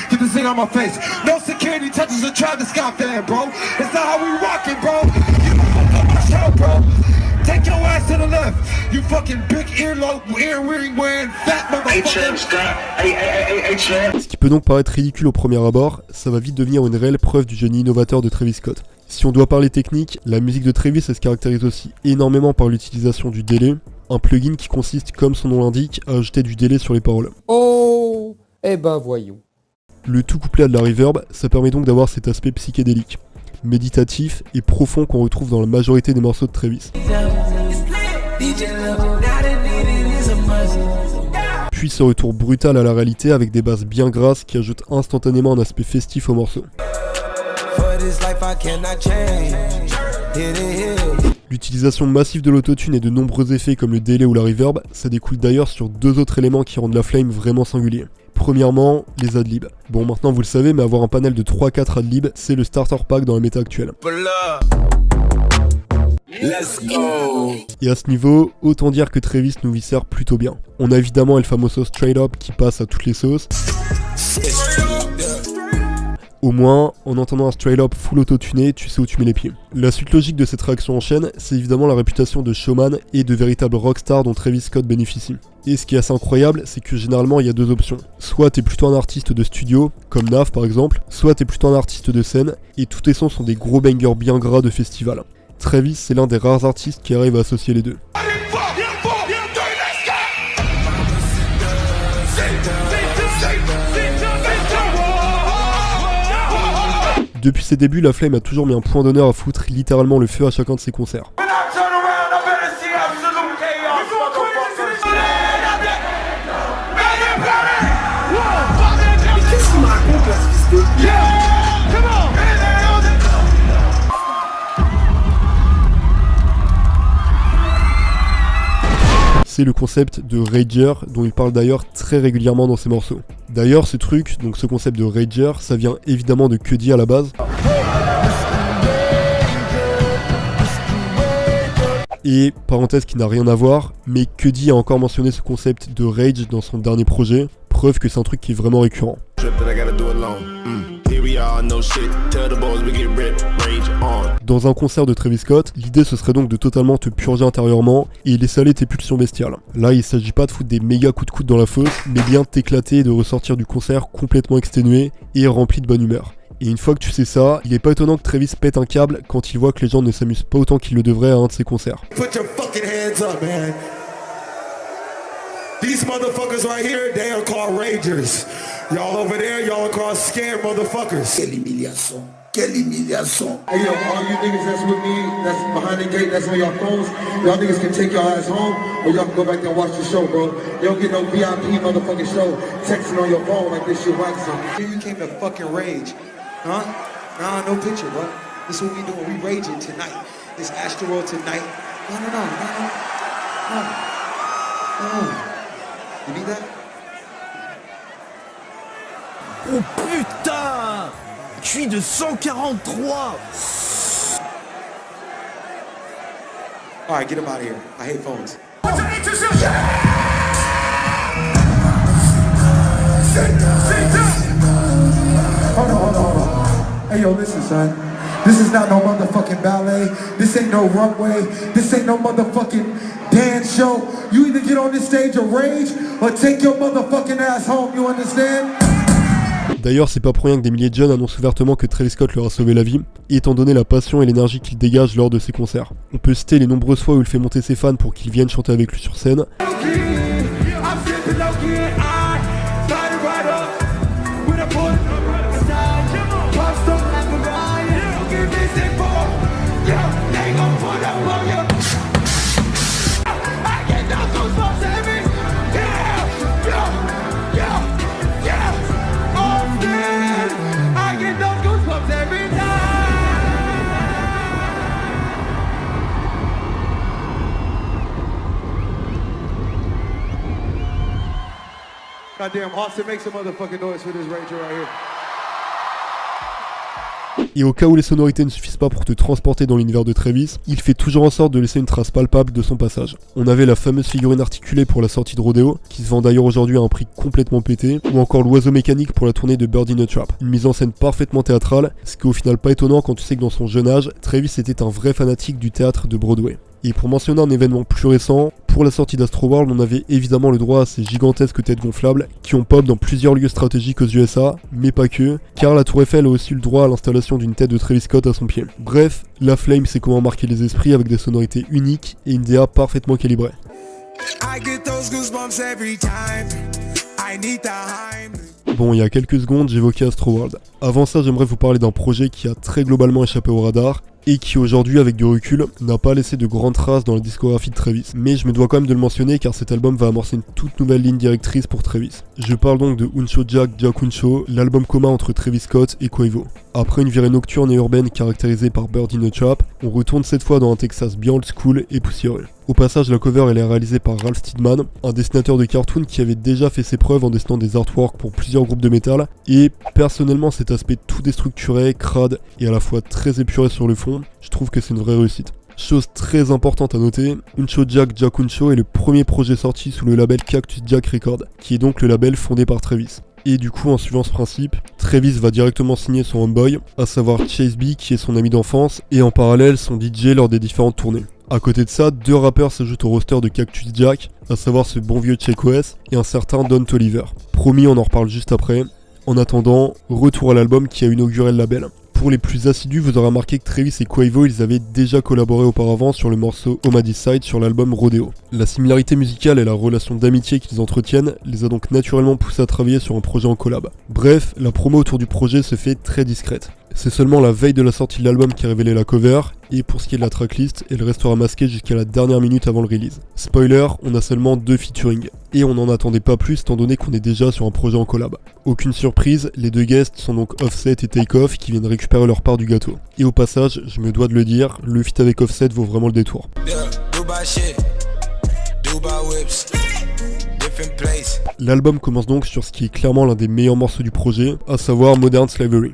Ce qui peut donc paraître ridicule au premier abord, ça va vite devenir une réelle preuve du génie innovateur de Travis Scott. Si on doit parler technique, la musique de Travis elle se caractérise aussi énormément par l'utilisation du délai, un plugin qui consiste, comme son nom l'indique, à ajouter du délai sur les paroles. Oh, eh ben voyons. Le tout couplé à de la reverb, ça permet donc d'avoir cet aspect psychédélique, méditatif et profond qu'on retrouve dans la majorité des morceaux de Travis. Puis ce retour brutal à la réalité avec des basses bien grasses qui ajoutent instantanément un aspect festif au morceau. L'utilisation massive de l'autotune et de nombreux effets comme le délai ou la reverb, ça découle d'ailleurs sur deux autres éléments qui rendent la Flame vraiment singulier. Premièrement, les adlibs. Bon maintenant vous le savez, mais avoir un panel de 3-4 adlibs, c'est le starter pack dans la méta actuelle. Let's go. Et à ce niveau, autant dire que Travis nous y sert plutôt bien. On a évidemment El Famoso Straight Up qui passe à toutes les sauces. Au moins, en entendant un straight up full autotuné, tu sais où tu mets les pieds. La suite logique de cette réaction en chaîne, c'est évidemment la réputation de showman et de véritable rockstar dont Travis Scott bénéficie. Et ce qui est assez incroyable, c'est que généralement il y a deux options. Soit t'es plutôt un artiste de studio, comme Nav par exemple, soit t'es plutôt un artiste de scène, et tous tes sons sont des gros bangers bien gras de festival. Travis, c'est l'un des rares artistes qui arrive à associer les deux. Depuis ses débuts, la Flame a toujours mis un point d'honneur à foutre littéralement le feu à chacun de ses concerts. C'est le concept de Rager dont il parle d'ailleurs très régulièrement dans ses morceaux. D'ailleurs ce truc, donc ce concept de Rager, ça vient évidemment de Cudi à la base. Et parenthèse qui n'a rien à voir, mais Cudi a encore mentionné ce concept de Rage dans son dernier projet, preuve que c'est un truc qui est vraiment récurrent. Dans un concert de Travis Scott, l'idée ce serait donc de totalement te purger intérieurement et laisser aller tes pulsions bestiales. Là, il s'agit pas de foutre des méga coups de coude dans la fosse, mais bien de t'éclater et de ressortir du concert complètement exténué et rempli de bonne humeur. Et une fois que tu sais ça, il est pas étonnant que Travis pète un câble quand il voit que les gens ne s'amusent pas autant qu'ils le devraient à un de ses concerts. Put your fucking hands up, man. These motherfuckers right here, they are called ragers. Y'all over there, y'all are called scared motherfuckers. Quelle humiliation. Quelle humiliation. Hey yo, all you niggas that's with me, that's behind the gate, that's on your phones, y'all niggas can take your ass home, or y'all can go back there and watch the show, bro. You don't get no VIP motherfucking show texting on your phone like this shit waxing. You came to fucking rage. Huh? Nah, no picture, bro. This is what we doing. We raging tonight. It's Astroworld tonight. No. You need that? Oh putain! Cuit de 143! Alright, get him out of here. I hate phones. Hold on. Hey yo, listen, son. This is not no motherfucking ballet. This ain't no runway. This ain't no motherfucking dance show. You either get on this stage and rage or take your motherfucking ass home. You understand? D'ailleurs, c'est pas pour rien que des milliers de jeunes annoncent ouvertement que Travis Scott leur a sauvé la vie, étant donné la passion et l'énergie qu'il dégage lors de ses concerts. On peut citer les nombreuses fois où il fait monter ses fans pour qu'ils viennent chanter avec lui sur scène. Goddamn, Austin, make some motherfucking noise for this rager right here. Et au cas où les sonorités ne suffisent pas pour te transporter dans l'univers de Travis, il fait toujours en sorte de laisser une trace palpable de son passage. On avait la fameuse figurine articulée pour la sortie de Rodeo, qui se vend d'ailleurs aujourd'hui à un prix complètement pété, ou encore l'oiseau mécanique pour la tournée de Bird in a Trap. Une mise en scène parfaitement théâtrale, ce qui est au final pas étonnant quand tu sais que dans son jeune âge, Travis était un vrai fanatique du théâtre de Broadway. Et pour mentionner un événement plus récent, pour la sortie d'Astroworld, on avait évidemment le droit à ces gigantesques têtes gonflables qui ont pop dans plusieurs lieux stratégiques aux USA, mais pas que, car la Tour Eiffel a aussi eu le droit à l'installation d'une tête de Travis Scott à son pied. Bref, La Flame sait comment marquer les esprits avec des sonorités uniques et une DA parfaitement calibrée. Bon, il y a quelques secondes, j'évoquais Astroworld. Avant ça, j'aimerais vous parler d'un projet qui a très globalement échappé au radar, et qui aujourd'hui, avec du recul, n'a pas laissé de grandes traces dans la discographie de Travis. Mais je me dois quand même de le mentionner car cet album va amorcer une toute nouvelle ligne directrice pour Travis. Je parle donc de Huncho Jack Huncho, l'album commun entre Travis Scott et Quavo. Après une virée nocturne et urbaine caractérisée par Bird in a Trap, on retourne cette fois dans un Texas bien old school et poussiéreux. Au passage, la cover elle est réalisée par Ralph Steedman, un dessinateur de cartoon qui avait déjà fait ses preuves en dessinant des artworks pour plusieurs groupes de métal, et personnellement cet aspect tout déstructuré, crade et à la fois très épuré sur le fond, je trouve que c'est une vraie réussite. Chose très importante à noter, Huncho Jack Huncho est le premier projet sorti sous le label Cactus Jack Records, qui est donc le label fondé par Travis. Et du coup, en suivant ce principe, Travis va directement signer son homeboy, à savoir Chase B qui est son ami d'enfance, et en parallèle son DJ lors des différentes tournées. À côté de ça, deux rappeurs s'ajoutent au roster de Cactus Jack, à savoir ce bon vieux Check OS et un certain Don Toliver. Promis, on en reparle juste après. En attendant, retour à l'album qui a inauguré le label. Pour les plus assidus, vous aurez remarqué que Travis et Quavo, ils avaient déjà collaboré auparavant sur le morceau Home Side sur l'album Rodeo. La similarité musicale et la relation d'amitié qu'ils entretiennent les a donc naturellement poussés à travailler sur un projet en collab. Bref, la promo autour du projet se fait très discrète. C'est seulement la veille de la sortie de l'album qui a révélé la cover, et pour ce qui est de la tracklist, elle restera masquée jusqu'à la dernière minute avant le release. Spoiler, on a seulement 2 featuring, et on n'en attendait pas plus étant donné qu'on est déjà sur un projet en collab. Aucune surprise, les deux guests sont donc Offset et Takeoff qui viennent récupérer leur part du gâteau. Et au passage, je me dois de le dire, le feat avec Offset vaut vraiment le détour. L'album commence donc sur ce qui est clairement l'un des meilleurs morceaux du projet, à savoir Modern Slavery.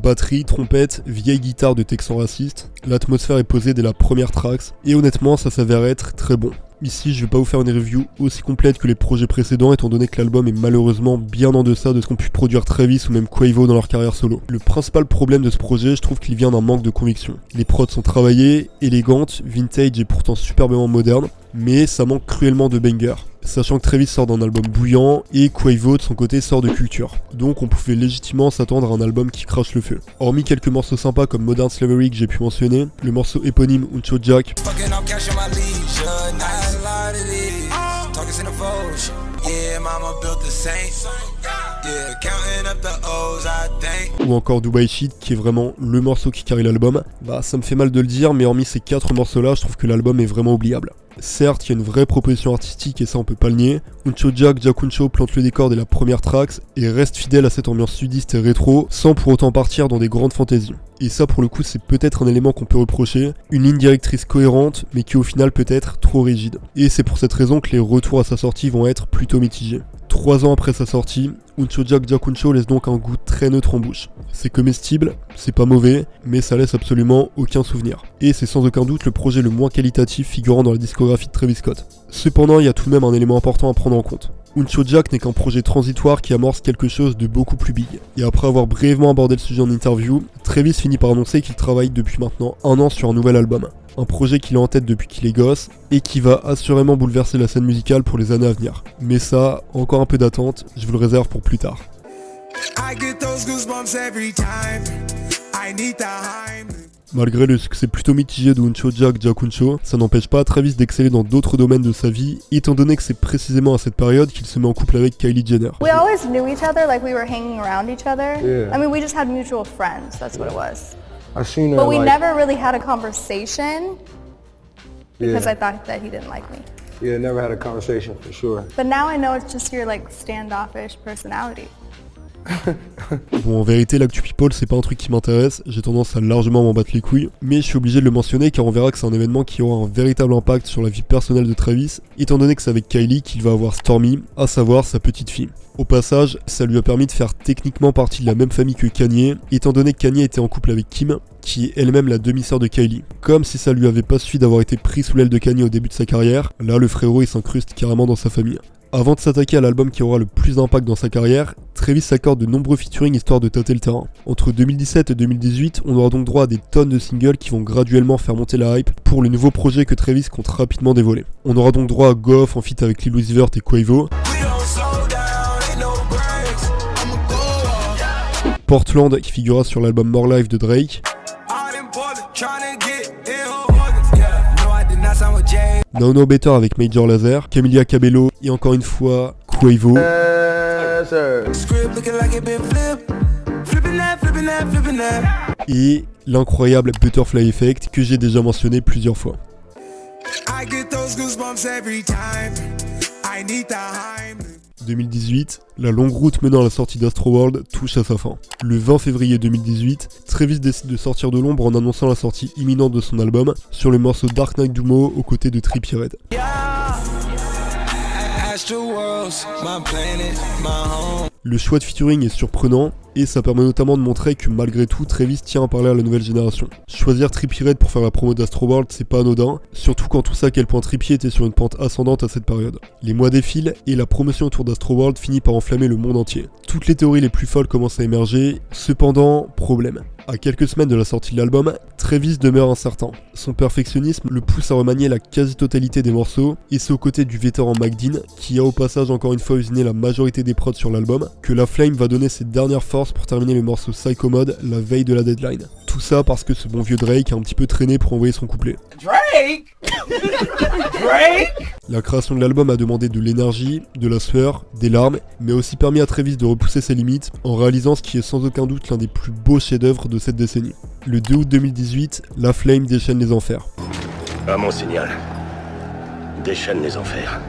Batterie, trompette, vieille guitare de Texan raciste, l'atmosphère est posée dès la première tracks, et honnêtement ça s'avère être très bon. Ici, je vais pas vous faire une review aussi complète que les projets précédents étant donné que l'album est malheureusement bien en deçà de ce qu'ont pu produire Travis ou même Quavo dans leur carrière solo. Le principal problème de ce projet, je trouve qu'il vient d'un manque de conviction. Les prods sont travaillées, élégantes, vintage et pourtant superbement modernes, mais ça manque cruellement de banger. Sachant que Travis sort d'un album bouillant et Quavo de son côté sort de culture. Donc on pouvait légitimement s'attendre à un album qui crache le feu. Hormis quelques morceaux sympas comme Modern Slavery que j'ai pu mentionner, le morceau éponyme Uncho Jack, ou encore Dubai Shit qui est vraiment le morceau qui carry l'album, bah ça me fait mal de le dire, mais hormis ces 4 morceaux là, je trouve que l'album est vraiment oubliable. Certes, il y a une vraie proposition artistique et ça on peut pas le nier. Uncho Jack, Uncho plante le décor dès la première tracks et reste fidèle à cette ambiance sudiste et rétro sans pour autant partir dans des grandes fantaisies. Et ça pour le coup c'est peut-être un élément qu'on peut reprocher, une ligne directrice cohérente mais qui au final peut être trop rigide. Et c'est pour cette raison que les retours à sa sortie vont être plutôt mitigés. 3 ans après sa sortie, Uncho Jack, Uncho laisse donc un goût très neutre en bouche. C'est comestible, c'est pas mauvais, mais ça laisse absolument aucun souvenir. Et c'est sans aucun doute le projet le moins qualitatif figurant dans la discographie de Travis Scott. Cependant, il y a tout de même un élément important à prendre en compte. Uncho Jack n'est qu'un projet transitoire qui amorce quelque chose de beaucoup plus big. Et après avoir brièvement abordé le sujet en interview, Travis finit par annoncer qu'il travaille depuis maintenant 1 an sur un nouvel album. Un projet qu'il a en tête depuis qu'il est gosse et qui va assurément bouleverser la scène musicale pour les années à venir. Mais ça, encore un peu d'attente, je vous le réserve pour plus tard. Malgré le succès plutôt mitigé de Uncho Jack, Uncho, ça n'empêche pas Travis d'exceller dans d'autres domaines de sa vie, étant donné que c'est précisément à cette période qu'il se met en couple avec Kylie Jenner. We always knew each other, like we were hanging around each other. Yeah. I mean, we just had mutual friends, that's what it was. I seen her, but we like, never really had a conversation because I thought that he didn't like me. Yeah, never had a conversation for sure. But now I know it's just your like standoffish personality. Bon, en vérité, l'actu people, c'est pas un truc qui m'intéresse, j'ai tendance à largement m'en battre les couilles, mais je suis obligé de le mentionner car on verra que c'est un événement qui aura un véritable impact sur la vie personnelle de Travis, étant donné que c'est avec Kylie qu'il va avoir Stormi, à savoir sa petite fille. Au passage, ça lui a permis de faire techniquement partie de la même famille que Kanye, étant donné que Kanye était en couple avec Kim, qui est elle-même la demi-sœur de Kylie. Comme si ça lui avait pas suffi d'avoir été pris sous l'aile de Kanye au début de sa carrière, là le frérot il s'incruste carrément dans sa famille. Avant de s'attaquer à l'album qui aura le plus d'impact dans sa carrière, Travis s'accorde de nombreux featuring histoire de tâter le terrain. Entre 2017 et 2018, on aura donc droit à des tonnes de singles qui vont graduellement faire monter la hype pour le nouveau projet que Travis compte rapidement dévoiler. On aura donc droit à Goff en feat avec Lil Uzi Vert et Quavo, Portland qui figurera sur l'album More Life de Drake, No No Better avec Major Lazer, Camila Cabello et encore une fois Quavo, et l'incroyable Butterfly Effect que j'ai déjà mentionné plusieurs fois. 2018, la longue route menant à la sortie d'Astroworld touche à sa fin. Le 20 février 2018, Travis décide de sortir de l'ombre en annonçant la sortie imminente de son album sur le morceau Dark Knight Dumo aux côtés de Trippie Redd. Le choix de featuring est surprenant et ça permet notamment de montrer que malgré tout Travis tient à parler à la nouvelle génération. Choisir Trippie Redd pour faire la promo d'Astroworld c'est pas anodin, surtout quand on sait à quel point Trippie était sur une pente ascendante à cette période. Les mois défilent et la promotion autour d'Astroworld finit par enflammer le monde entier. Toutes les théories les plus folles commencent à émerger, cependant, problème. À quelques semaines de la sortie de l'album, Travis demeure incertain. Son perfectionnisme le pousse à remanier la quasi-totalité des morceaux, et c'est aux côtés du vétéran Mike Dean, qui a au passage encore une fois usiné la majorité des prods sur l'album, que La Flame va donner ses dernières forces pour terminer le morceau Psycho Mode la veille de la deadline. Tout ça parce que ce bon vieux Drake a un petit peu traîné pour envoyer son couplet. Drake. La création de l'album a demandé de l'énergie, de la sueur, des larmes, mais a aussi permis à Travis de repousser ses limites en réalisant ce qui est sans aucun doute l'un des plus beaux chefs-d'œuvre de cette décennie. Le 2 août 2018, La Flame déchaîne les enfers. À mon signal, déchaîne les enfers.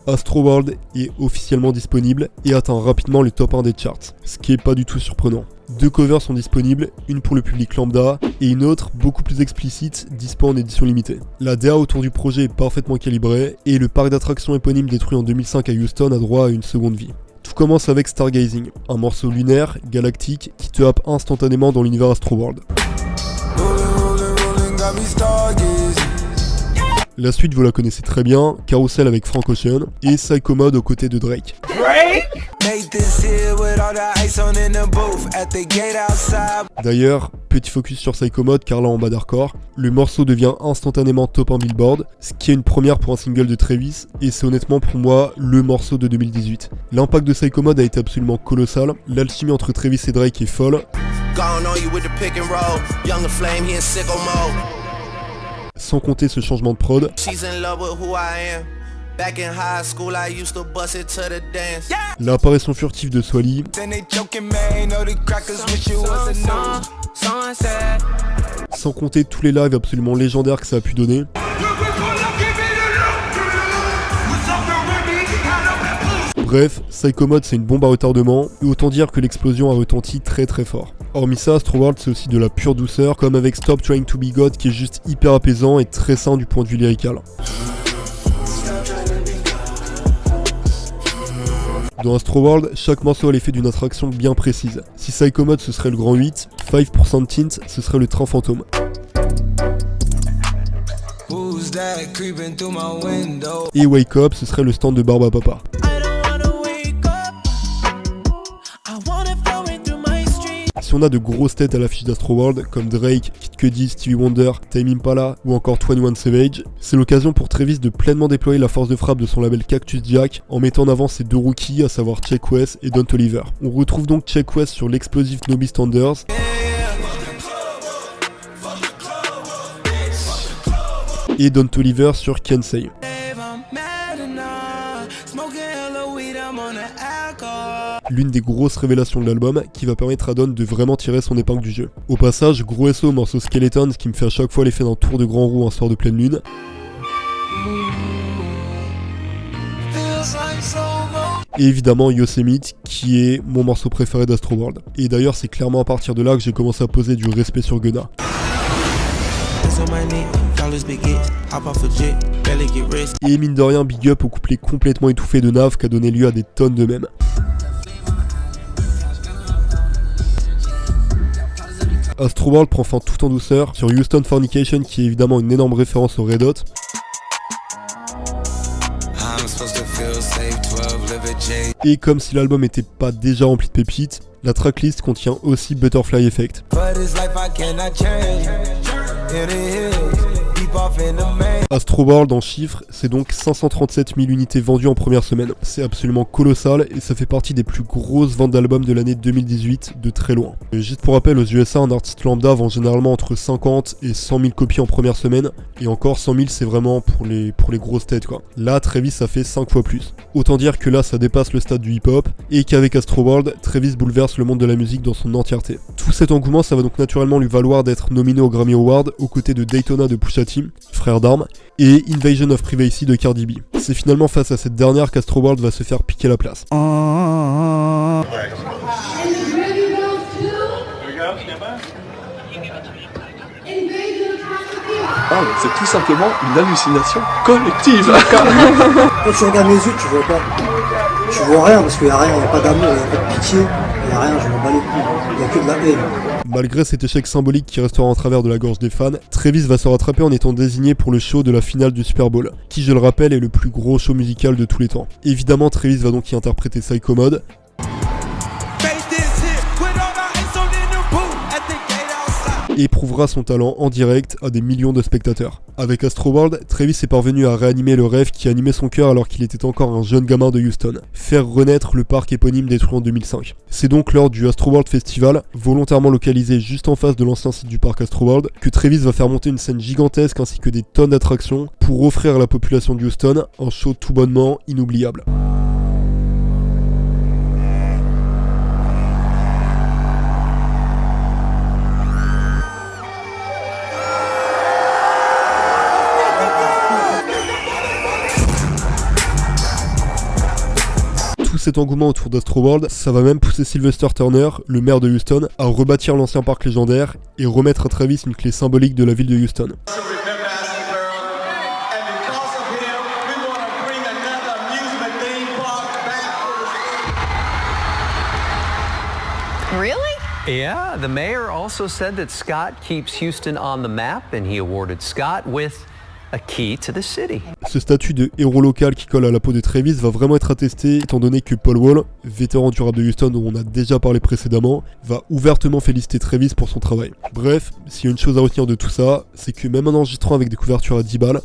Astroworld est officiellement disponible et atteint rapidement le top 1 des charts, ce qui est pas du tout surprenant. 2 covers sont disponibles, une pour le public lambda et une autre beaucoup plus explicite, dispo en édition limitée. La DA autour du projet est parfaitement calibrée et le parc d'attractions éponyme détruit en 2005 à Houston a droit à une seconde vie. Tout commence avec Stargazing, un morceau lunaire, galactique, qui te happe instantanément dans l'univers Astroworld. got me stargazing. La suite vous la connaissez très bien, Carousel avec Frank Ocean et Psycho Mode aux côtés de Drake. D'ailleurs, petit focus sur Psycho Mode car là en bas d'hardcore, le morceau devient instantanément top en Billboard, ce qui est une première pour un single de Travis et c'est honnêtement pour moi le morceau de 2018. L'impact de Psycho Mode a été absolument colossal, l'alchimie entre Travis et Drake est folle. Sans compter ce changement de prod. L'apparition furtive de Swally. Sans compter tous les lives absolument légendaires que ça a pu donner. Bref, Psycho Mode c'est une bombe à retardement, et autant dire que l'explosion a retenti très très fort. Hormis ça, Astroworld c'est aussi de la pure douceur, comme avec Stop Trying to Be God qui est juste hyper apaisant et très sain du point de vue lyrical. Dans Astroworld, chaque morceau a l'effet d'une attraction bien précise. Si Psycho Mode ce serait le Grand 8, 5% Tint ce serait le train fantôme. Et Wake Up ce serait le stand de Barba Papa. Si on a de grosses têtes à l'affiche d'Astroworld, comme Drake, Kid Cudi, Stevie Wonder, Tame Impala ou encore 21 Savage, c'est l'occasion pour Travis de pleinement déployer la force de frappe de son label Cactus Jack en mettant en avant ses deux rookies, à savoir Check West et Don Toliver. On retrouve donc Check West sur l'explosif No Bystanders, et Don Toliver sur Can't Say. L'une des grosses révélations de l'album qui va permettre à Don de vraiment tirer son épingle du jeu. Au passage, gros SO au morceau Skeletons qui me fait à chaque fois l'effet d'un tour de grand roue un soir de pleine lune. Et évidemment Yosemite qui est mon morceau préféré d'Astroworld. Et d'ailleurs c'est clairement à partir de là que j'ai commencé à poser du respect sur Gunna. Et mine de rien, big up au couplet complètement étouffé de Nav qui a donné lieu à des tonnes de mèmes. Astroworld prend fin tout en douceur sur Houston Fornication qui est évidemment une énorme référence au Red Hot. Et comme si l'album n'était pas déjà rempli de pépites, la tracklist contient aussi Butterfly Effect. Astroworld en chiffres, c'est donc 537 000 unités vendues en première semaine. C'est absolument colossal et ça fait partie des plus grosses ventes d'albums de l'année 2018 de très loin. Et juste pour rappel, aux USA, un artiste lambda vend généralement entre 50 et 100 000 copies en première semaine. Et encore 100 000 c'est vraiment pour les grosses têtes quoi. Là, Travis ça fait 5 fois plus. Autant dire que là ça dépasse le stade du hip-hop et qu'avec Astroworld, Travis bouleverse le monde de la musique dans son entièreté. Tout cet engouement ça va donc naturellement lui valoir d'être nominé au Grammy Award aux côtés de Daytona de Pusha T, frère d'armes, et Invasion of Privacy de Cardi B. C'est finalement face à cette dernière qu'Astroworld va se faire piquer la place. Ah, c'est tout simplement une hallucination collective. Quand tu regardes mes yeux, tu vois pas. Tu vois rien parce qu'il n'y a rien, il n'y a pas d'amour, il n'y a pas de pitié, il n'y a rien, je me bats les couilles, il n'y a que de la haine. Malgré cet échec symbolique qui restera en travers de la gorge des fans, Travis va se rattraper en étant désigné pour le show de la finale du Super Bowl, qui je le rappelle est le plus gros show musical de tous les temps. Évidemment Travis va donc y interpréter Psycho Mode, et prouvera son talent en direct à des millions de spectateurs. Avec Astroworld, Travis est parvenu à réanimer le rêve qui animait son cœur alors qu'il était encore un jeune gamin de Houston, faire renaître le parc éponyme détruit en 2005. C'est donc lors du Astroworld Festival, volontairement localisé juste en face de l'ancien site du parc Astroworld, que Travis va faire monter une scène gigantesque ainsi que des tonnes d'attractions pour offrir à la population de Houston un show tout bonnement inoubliable. Cet engouement autour d'Astroworld, ça va même pousser Sylvester Turner, le maire de Houston, à rebâtir l'ancien parc légendaire et remettre à Travis une clé symbolique de la ville de Houston. Really? Yeah, the mayor also said that Scott keeps Houston on the map and he awarded Scott with a key to the city. Ce statut de héros local qui colle à la peau de Travis va vraiment être attesté étant donné que Paul Wall, vétéran du rap de Houston dont on a déjà parlé précédemment, va ouvertement féliciter Travis pour son travail. Bref, s'il y a une chose à retenir de tout ça, c'est que même en enregistrant avec des couvertures à 10 balles,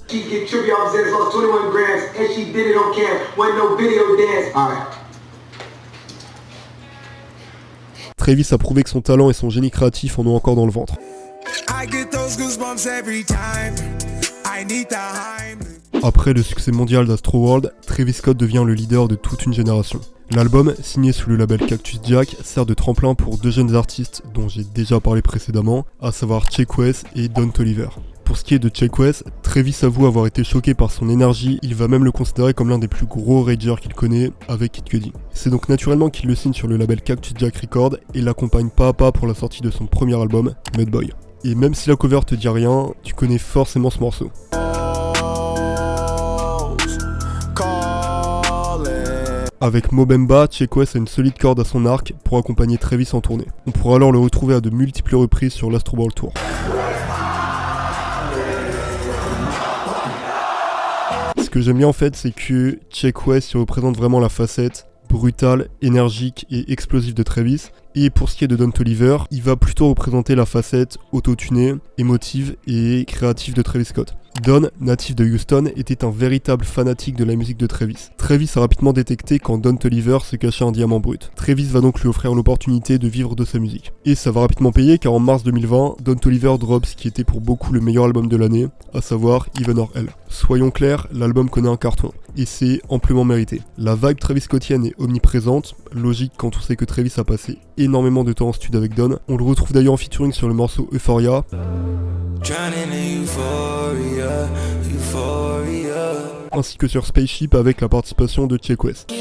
Travis a prouvé que son talent et son génie créatif en ont encore dans le ventre. Après le succès mondial d'Astroworld, Travis Scott devient le leader de toute une génération. L'album, signé sous le label Cactus Jack, sert de tremplin pour deux jeunes artistes dont j'ai déjà parlé précédemment, à savoir Check West et Don Toliver. Pour ce qui est de Check West, Travis avoue avoir été choqué par son énergie, il va même le considérer comme l'un des plus gros ragers qu'il connaît avec Kid Cudi. C'est donc naturellement qu'il le signe sur le label Cactus Jack Records et l'accompagne pas à pas pour la sortie de son premier album, Mud Boy. Et même si la cover te dit rien, tu connais forcément ce morceau. Avec Mobemba, Check West a une solide corde à son arc pour accompagner Travis en tournée. On pourra alors le retrouver à de multiples reprises sur l'Astroworld Tour. Ce que j'aime bien en fait, c'est que Check West il représente vraiment la facette brutale, énergique et explosive de Travis. Et pour ce qui est de Don Toliver, il va plutôt représenter la facette autotunée, émotive et créative de Travis Scott. Don, natif de Houston, était un véritable fanatique de la musique de Travis. Travis a rapidement détecté quand Don Toliver se cachait un diamant brut. Travis va donc lui offrir l'opportunité de vivre de sa musique. Et ça va rapidement payer car en mars 2020, Don Toliver drop ce qui était pour beaucoup le meilleur album de l'année, à savoir Even or Hell. Soyons clairs, l'album connaît un carton, et c'est amplement mérité. La vibe Travis Scottienne est omniprésente, logique quand on sait que Travis a passé énormément de temps en studio avec Don. On le retrouve d'ailleurs en featuring sur le morceau Euphoria. Ainsi que sur Spaceship avec la participation de Check West.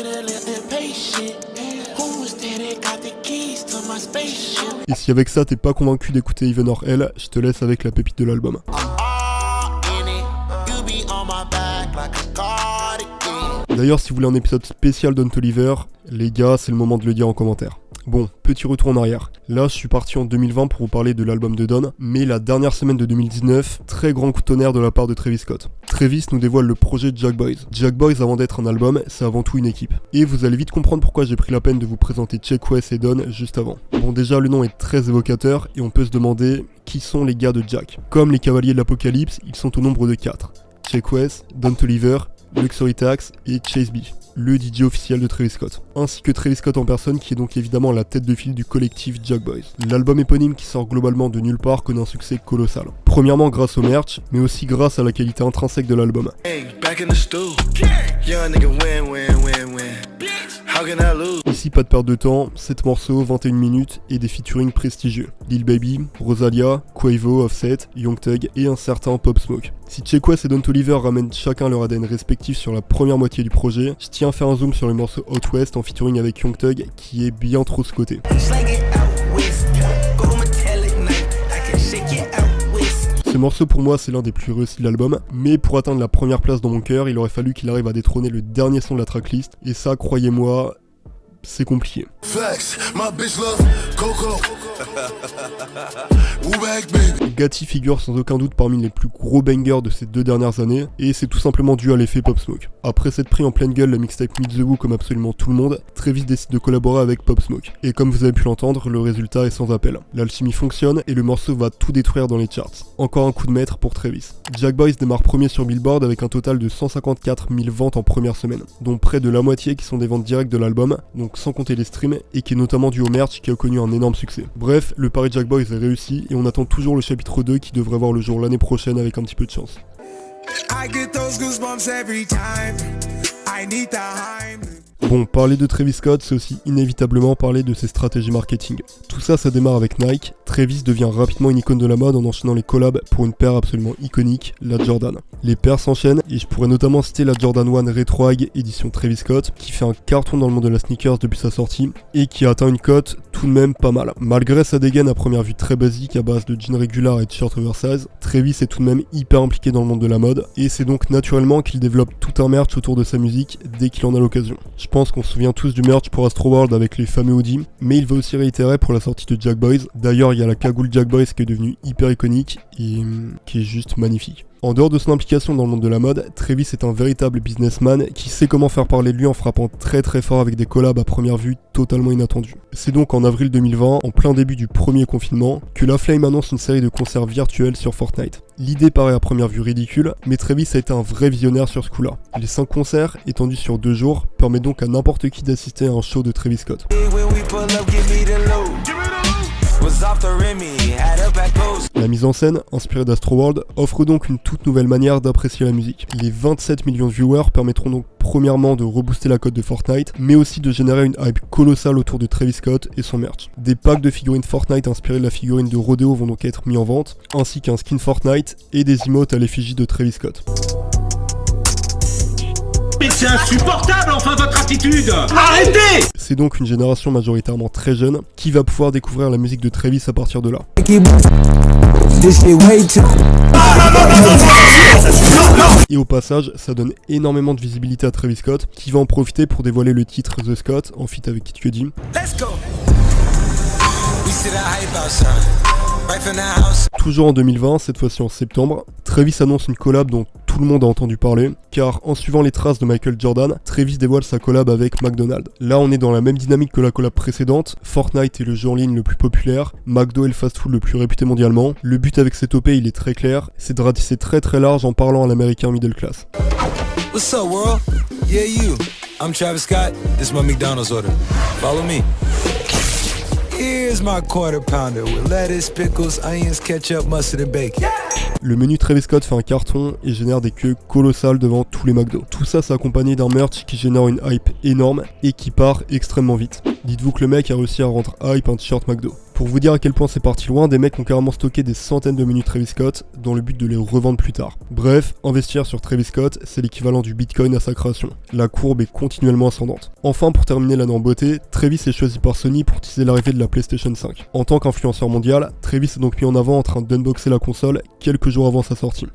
Et si avec ça t'es pas convaincu d'écouter Even or Hell, je te laisse avec la pépite de l'album. D'ailleurs, si vous voulez un épisode spécial Don Toliver, les gars, c'est le moment de le dire en commentaire. Bon, petit retour en arrière. Là, je suis parti en 2020 pour vous parler de l'album de Don, mais la dernière semaine de 2019, très grand coup de tonnerre de la part de Travis Scott. Travis nous dévoile le projet Jack Boys. Jack Boys, avant d'être un album, c'est avant tout une équipe. Et vous allez vite comprendre pourquoi j'ai pris la peine de vous présenter Check West et Don juste avant. Bon, déjà, le nom est très évocateur et on peut se demander qui sont les gars de Jack. Comme les cavaliers de l'apocalypse, ils sont au nombre de 4. Check West, Don Toliver, Luxury Tax et Chase B, le DJ officiel de Travis Scott, ainsi que Travis Scott en personne qui est donc évidemment la tête de file du collectif Jack Boys. L'album éponyme qui sort globalement de nulle part connaît un succès colossal. Premièrement grâce au merch, mais aussi grâce à la qualité intrinsèque de l'album. Ici pas de perte de temps, 7 morceaux, 21 minutes et des featuring prestigieux. Lil Baby, Rosalia, Quavo, Offset, Young Thug et un certain Pop Smoke. Si Check West et Don Toliver ramènent chacun leur ADN respectif sur la première moitié du projet, je tiens à faire un zoom sur le morceau Out West en featuring avec Young Thug qui est bien trop scoté. Ce morceau pour moi c'est l'un des plus réussis de l'album, mais pour atteindre la première place dans mon cœur, il aurait fallu qu'il arrive à détrôner le dernier son de la tracklist, et ça croyez-moi, c'est compliqué. Gatti figure sans aucun doute parmi les plus gros bangers de ces 2 dernières années, et c'est tout simplement dû à l'effet Pop Smoke. Après s'être pris en pleine gueule la mixtape Meet the Woo comme absolument tout le monde, Travis décide de collaborer avec Pop Smoke. Et comme vous avez pu l'entendre, le résultat est sans appel. L'alchimie fonctionne et le morceau va tout détruire dans les charts. Encore un coup de maître pour Travis. Jack Boys démarre premier sur Billboard avec un total de 154 000 ventes en première semaine, dont près de la moitié qui sont des ventes directes de l'album, donc sans compter les streams, et qui est notamment dû au merch qui a connu un énorme succès. Bref, le pari Jack Boys est réussi et on attend toujours le chapitre 2 qui devrait voir le jour l'année prochaine avec un petit peu de chance. Bon, parler de Travis Scott, c'est aussi inévitablement parler de ses stratégies marketing. Tout ça, ça démarre avec Nike. Travis devient rapidement une icône de la mode en enchaînant les collabs pour une paire absolument iconique, la Jordan. Les paires s'enchaînent et je pourrais notamment citer la Jordan 1 Retro High édition Travis Scott qui fait un carton dans le monde de la sneakers depuis sa sortie et qui a atteint une cote tout de même pas mal. Malgré sa dégaine à première vue très basique à base de jeans réguliers et de shirts oversize, Travis est tout de même hyper impliqué dans le monde de la mode et c'est donc naturellement qu'il développe tout un merch autour de sa musique dès qu'il en a l'occasion. Je pense qu'on se souvient tous du merch pour Astroworld avec les fameux hoodies, mais il va aussi réitérer pour la sortie de Jack Boys. D'ailleurs, il y a la cagoule Jack Boys qui est devenue hyper iconique et qui est juste magnifique. En dehors de son implication dans le monde de la mode, Travis est un véritable businessman qui sait comment faire parler de lui en frappant très fort avec des collabs à première vue totalement inattendus. C'est donc en avril 2020, en plein début du premier confinement, que La Flame annonce une série de concerts virtuels sur Fortnite. L'idée paraît à première vue ridicule, mais Travis a été un vrai visionnaire sur ce coup-là. Les 5 concerts, étendus sur 2 jours, permettent donc à n'importe qui d'assister à un show de Travis Scott. La mise en scène, inspirée d'Astroworld, offre donc une toute nouvelle manière d'apprécier la musique. Les 27 millions de viewers permettront donc premièrement de rebooster la cote de Fortnite, mais aussi de générer une hype colossale autour de Travis Scott et son merch. Des packs de figurines Fortnite inspirées de la figurine de Rodeo vont donc être mis en vente, ainsi qu'un skin Fortnite et des emotes à l'effigie de Travis Scott. Mais c'est insupportable enfin votre attitude! Arrêtez! C'est donc une génération majoritairement très jeune qui va pouvoir découvrir la musique de Travis à partir de là. Et au passage, ça donne énormément de visibilité à Travis Scott qui va en profiter pour dévoiler le titre The Scott en feat avec Kid Cudi. Toujours en 2020, cette fois-ci en septembre, Travis annonce une collab dont tout le monde a entendu parler, car en suivant les traces de Michael Jordan, Travis dévoile sa collab avec McDonald's. Là on est dans la même dynamique que la collab précédente, Fortnite est le jeu en ligne le plus populaire, McDo est le fast-food le plus réputé mondialement. Le but avec cette OP il est très clair, c'est de ratisser très large en parlant à l'américain middle class. What's up, world? Yeah, you. I'm Travis Scott. This is my McDonald's order. Follow me. Here's my quarter pounder with lettuce, pickles, onions, ketchup, mustard and bacon. Le menu Travis Scott fait un carton et génère des queues colossales devant tous les McDo. Tout ça c'est accompagné d'un merch qui génère une hype énorme et qui part extrêmement vite. Dites-vous que le mec a réussi à rendre hype un t-shirt McDo. Pour vous dire à quel point c'est parti loin, des mecs ont carrément stocké des centaines de menus Travis Scott dans le but de les revendre plus tard. Bref, investir sur Travis Scott, c'est l'équivalent du Bitcoin à sa création. La courbe est continuellement ascendante. Enfin, pour terminer l'année en beauté, Travis est choisi par Sony pour teaser l'arrivée de la PlayStation 5. En tant qu'influenceur mondial, Travis est donc mis en avant en train d'unboxer la console quelques jours avant sa sortie.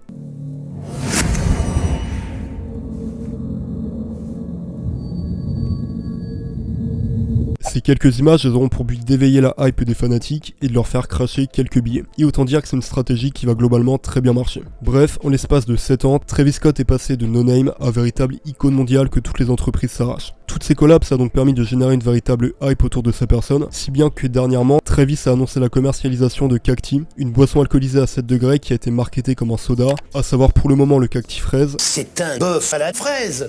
Ces quelques images, elles auront pour but d'éveiller la hype des fanatiques et de leur faire cracher quelques billets. Et autant dire que c'est une stratégie qui va globalement très bien marcher. Bref, en l'espace de 7 ans, Travis Scott est passé de no-name à véritable icône mondiale que toutes les entreprises s'arrachent. Toutes ces collabs, ça a donc permis de générer une véritable hype autour de sa personne, si bien que dernièrement, Travis a annoncé la commercialisation de Cacti, une boisson alcoolisée à 7 degrés qui a été marketée comme un soda, à savoir pour le moment le Cacti fraise. C'est un bœuf à la fraise!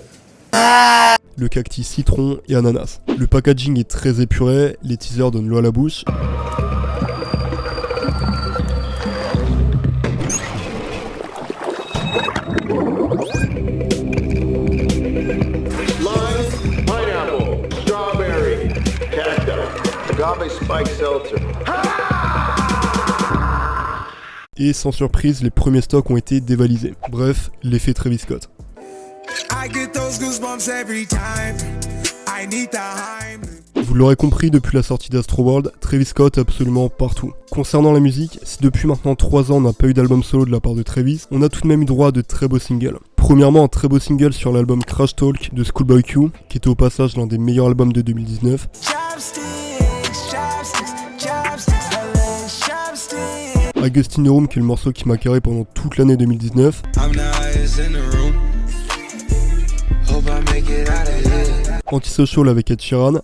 Le cacti citron et ananas. Le packaging est très épuré, les teasers donnent l'eau à la bouche. Lime, pineapple, strawberry, cactus, agave spike seltzer. Et sans surprise, les premiers stocks ont été dévalisés. Bref, l'effet Travis Scott. Vous l'aurez compris, depuis la sortie d'Astroworld, Travis Scott est absolument partout. Concernant la musique, si depuis maintenant 3 ans on n'a pas eu d'album solo de la part de Travis, on a tout de même eu droit à de très beaux singles. Premièrement, un très beau single sur l'album Crash Talk de Schoolboy Q, qui était au passage l'un des meilleurs albums de 2019. Augustine Room, qui est le morceau qui m'a carré pendant toute l'année 2019. Antisocial avec Ed Sheeran.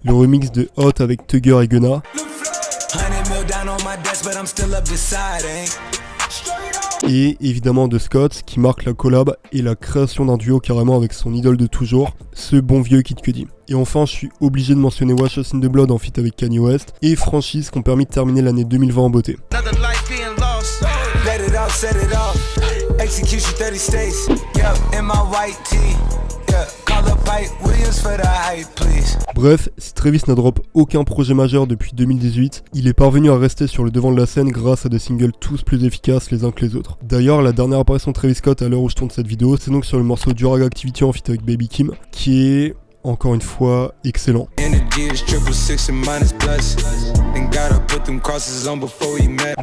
Le remix de Hot avec Tugger et Gunna. Et évidemment de Scott qui marque la collab et la création d'un duo carrément avec son idole de toujours, ce bon vieux Kid Cudi. Et enfin je suis obligé de mentionner Wash Us in the Blood en feat avec Kanye West et Franchise qui ont permis de terminer l'année 2020 en beauté. Execution 30 states, yeah, in my white tee, yeah. Bref, si Travis n'a drop aucun projet majeur depuis 2018, il est parvenu à rester sur le devant de la scène grâce à des singles tous plus efficaces les uns que les autres. D'ailleurs, la dernière apparition de Travis Scott à l'heure où je tourne cette vidéo, c'est donc sur le morceau Durag Activity en feat avec Baby Kim, qui est, encore une fois, excellent.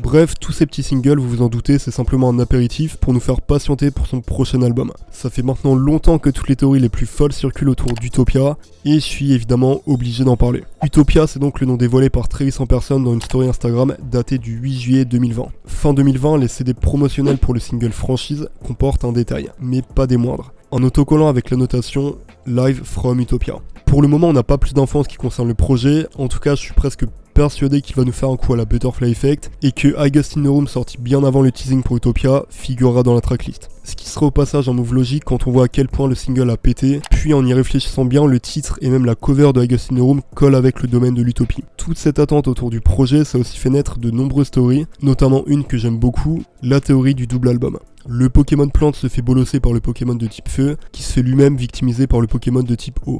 Bref, tous ces petits singles, vous vous en doutez, c'est simplement un apéritif pour nous faire patienter pour son prochain album. Ça fait maintenant longtemps que toutes les théories les plus folles circulent autour d'Utopia, et je suis évidemment obligé d'en parler. Utopia, c'est donc le nom dévoilé par Travis en personne dans une story Instagram datée du 8 juillet 2020. Fin 2020, les CD promotionnels pour le single Franchise comportent un détail, mais pas des moindres. Un autocollant avec la notation Live from Utopia. Pour le moment, on n'a pas plus d'infos en ce qui concerne le projet, en tout cas je suis presque persuadé qu'il va nous faire un coup à la Butterfly Effect et que I Gust in the Room, sorti bien avant le teasing pour Utopia, figurera dans la tracklist. Ce qui sera au passage un move logique quand on voit à quel point le single a pété, puis en y réfléchissant bien, le titre et même la cover de I Gust in the Room collent avec le domaine de l'utopie. Toute cette attente autour du projet, ça a aussi fait naître de nombreuses théories, notamment une que j'aime beaucoup, la théorie du double album. Le Pokémon Plante se fait bolosser par le Pokémon de type Feu, qui se fait lui-même victimiser par le Pokémon de type Eau.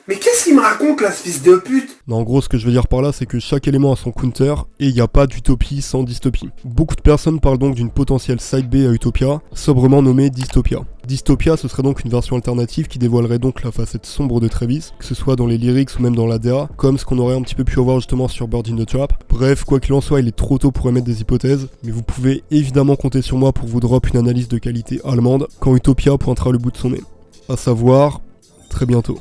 Mais qu'est-ce qu'il me raconte là, ce fils de pute? Non, en gros, ce que je veux dire par là, c'est que chaque élément a son counter, et il n'y a pas d'utopie sans dystopie. Beaucoup de personnes parlent donc d'une potentielle side B à Utopia, sobrement nommée Dystopia. Dystopia, ce serait donc une version alternative qui dévoilerait donc la facette sombre de Travis, que ce soit dans les lyrics ou même dans l'ADA, comme ce qu'on aurait un petit peu pu avoir justement sur Bird in the Trap. Bref, quoi qu'il en soit, il est trop tôt pour émettre des hypothèses, mais vous pouvez évidemment compter sur moi pour vous drop une analyse de qualité allemande quand Utopia pointera le bout de son nez. À savoir, très bientôt.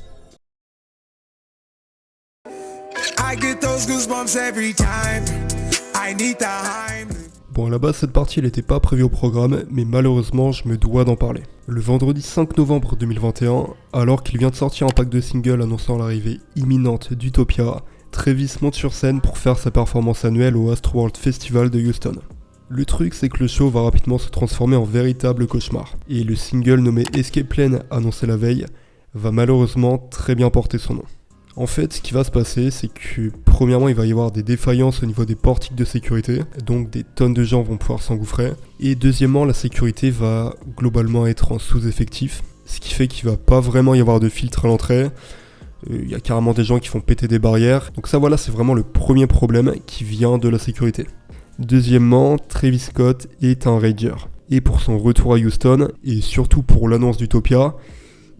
Bon, à la base, cette partie, elle était pas prévue au programme, mais malheureusement, je me dois d'en parler. Le vendredi 5 novembre 2021, alors qu'il vient de sortir un pack de singles annonçant l'arrivée imminente d'Utopia, Travis monte sur scène pour faire sa performance annuelle au Astroworld Festival de Houston. Le truc, c'est que le show va rapidement se transformer en véritable cauchemar, et le single nommé Escape Plane, annoncé la veille, va malheureusement très bien porter son nom. En fait, ce qui va se passer, c'est que premièrement, il va y avoir des défaillances au niveau des portiques de sécurité, donc des tonnes de gens vont pouvoir s'engouffrer. Et deuxièmement, la sécurité va globalement être en sous-effectif, ce qui fait qu'il va pas vraiment y avoir de filtre à l'entrée. Il y a carrément des gens qui font péter des barrières. Donc ça, voilà, c'est vraiment le premier problème qui vient de la sécurité. Deuxièmement, Travis Scott est un rager. Et pour son retour à Houston, et surtout pour l'annonce d'Utopia,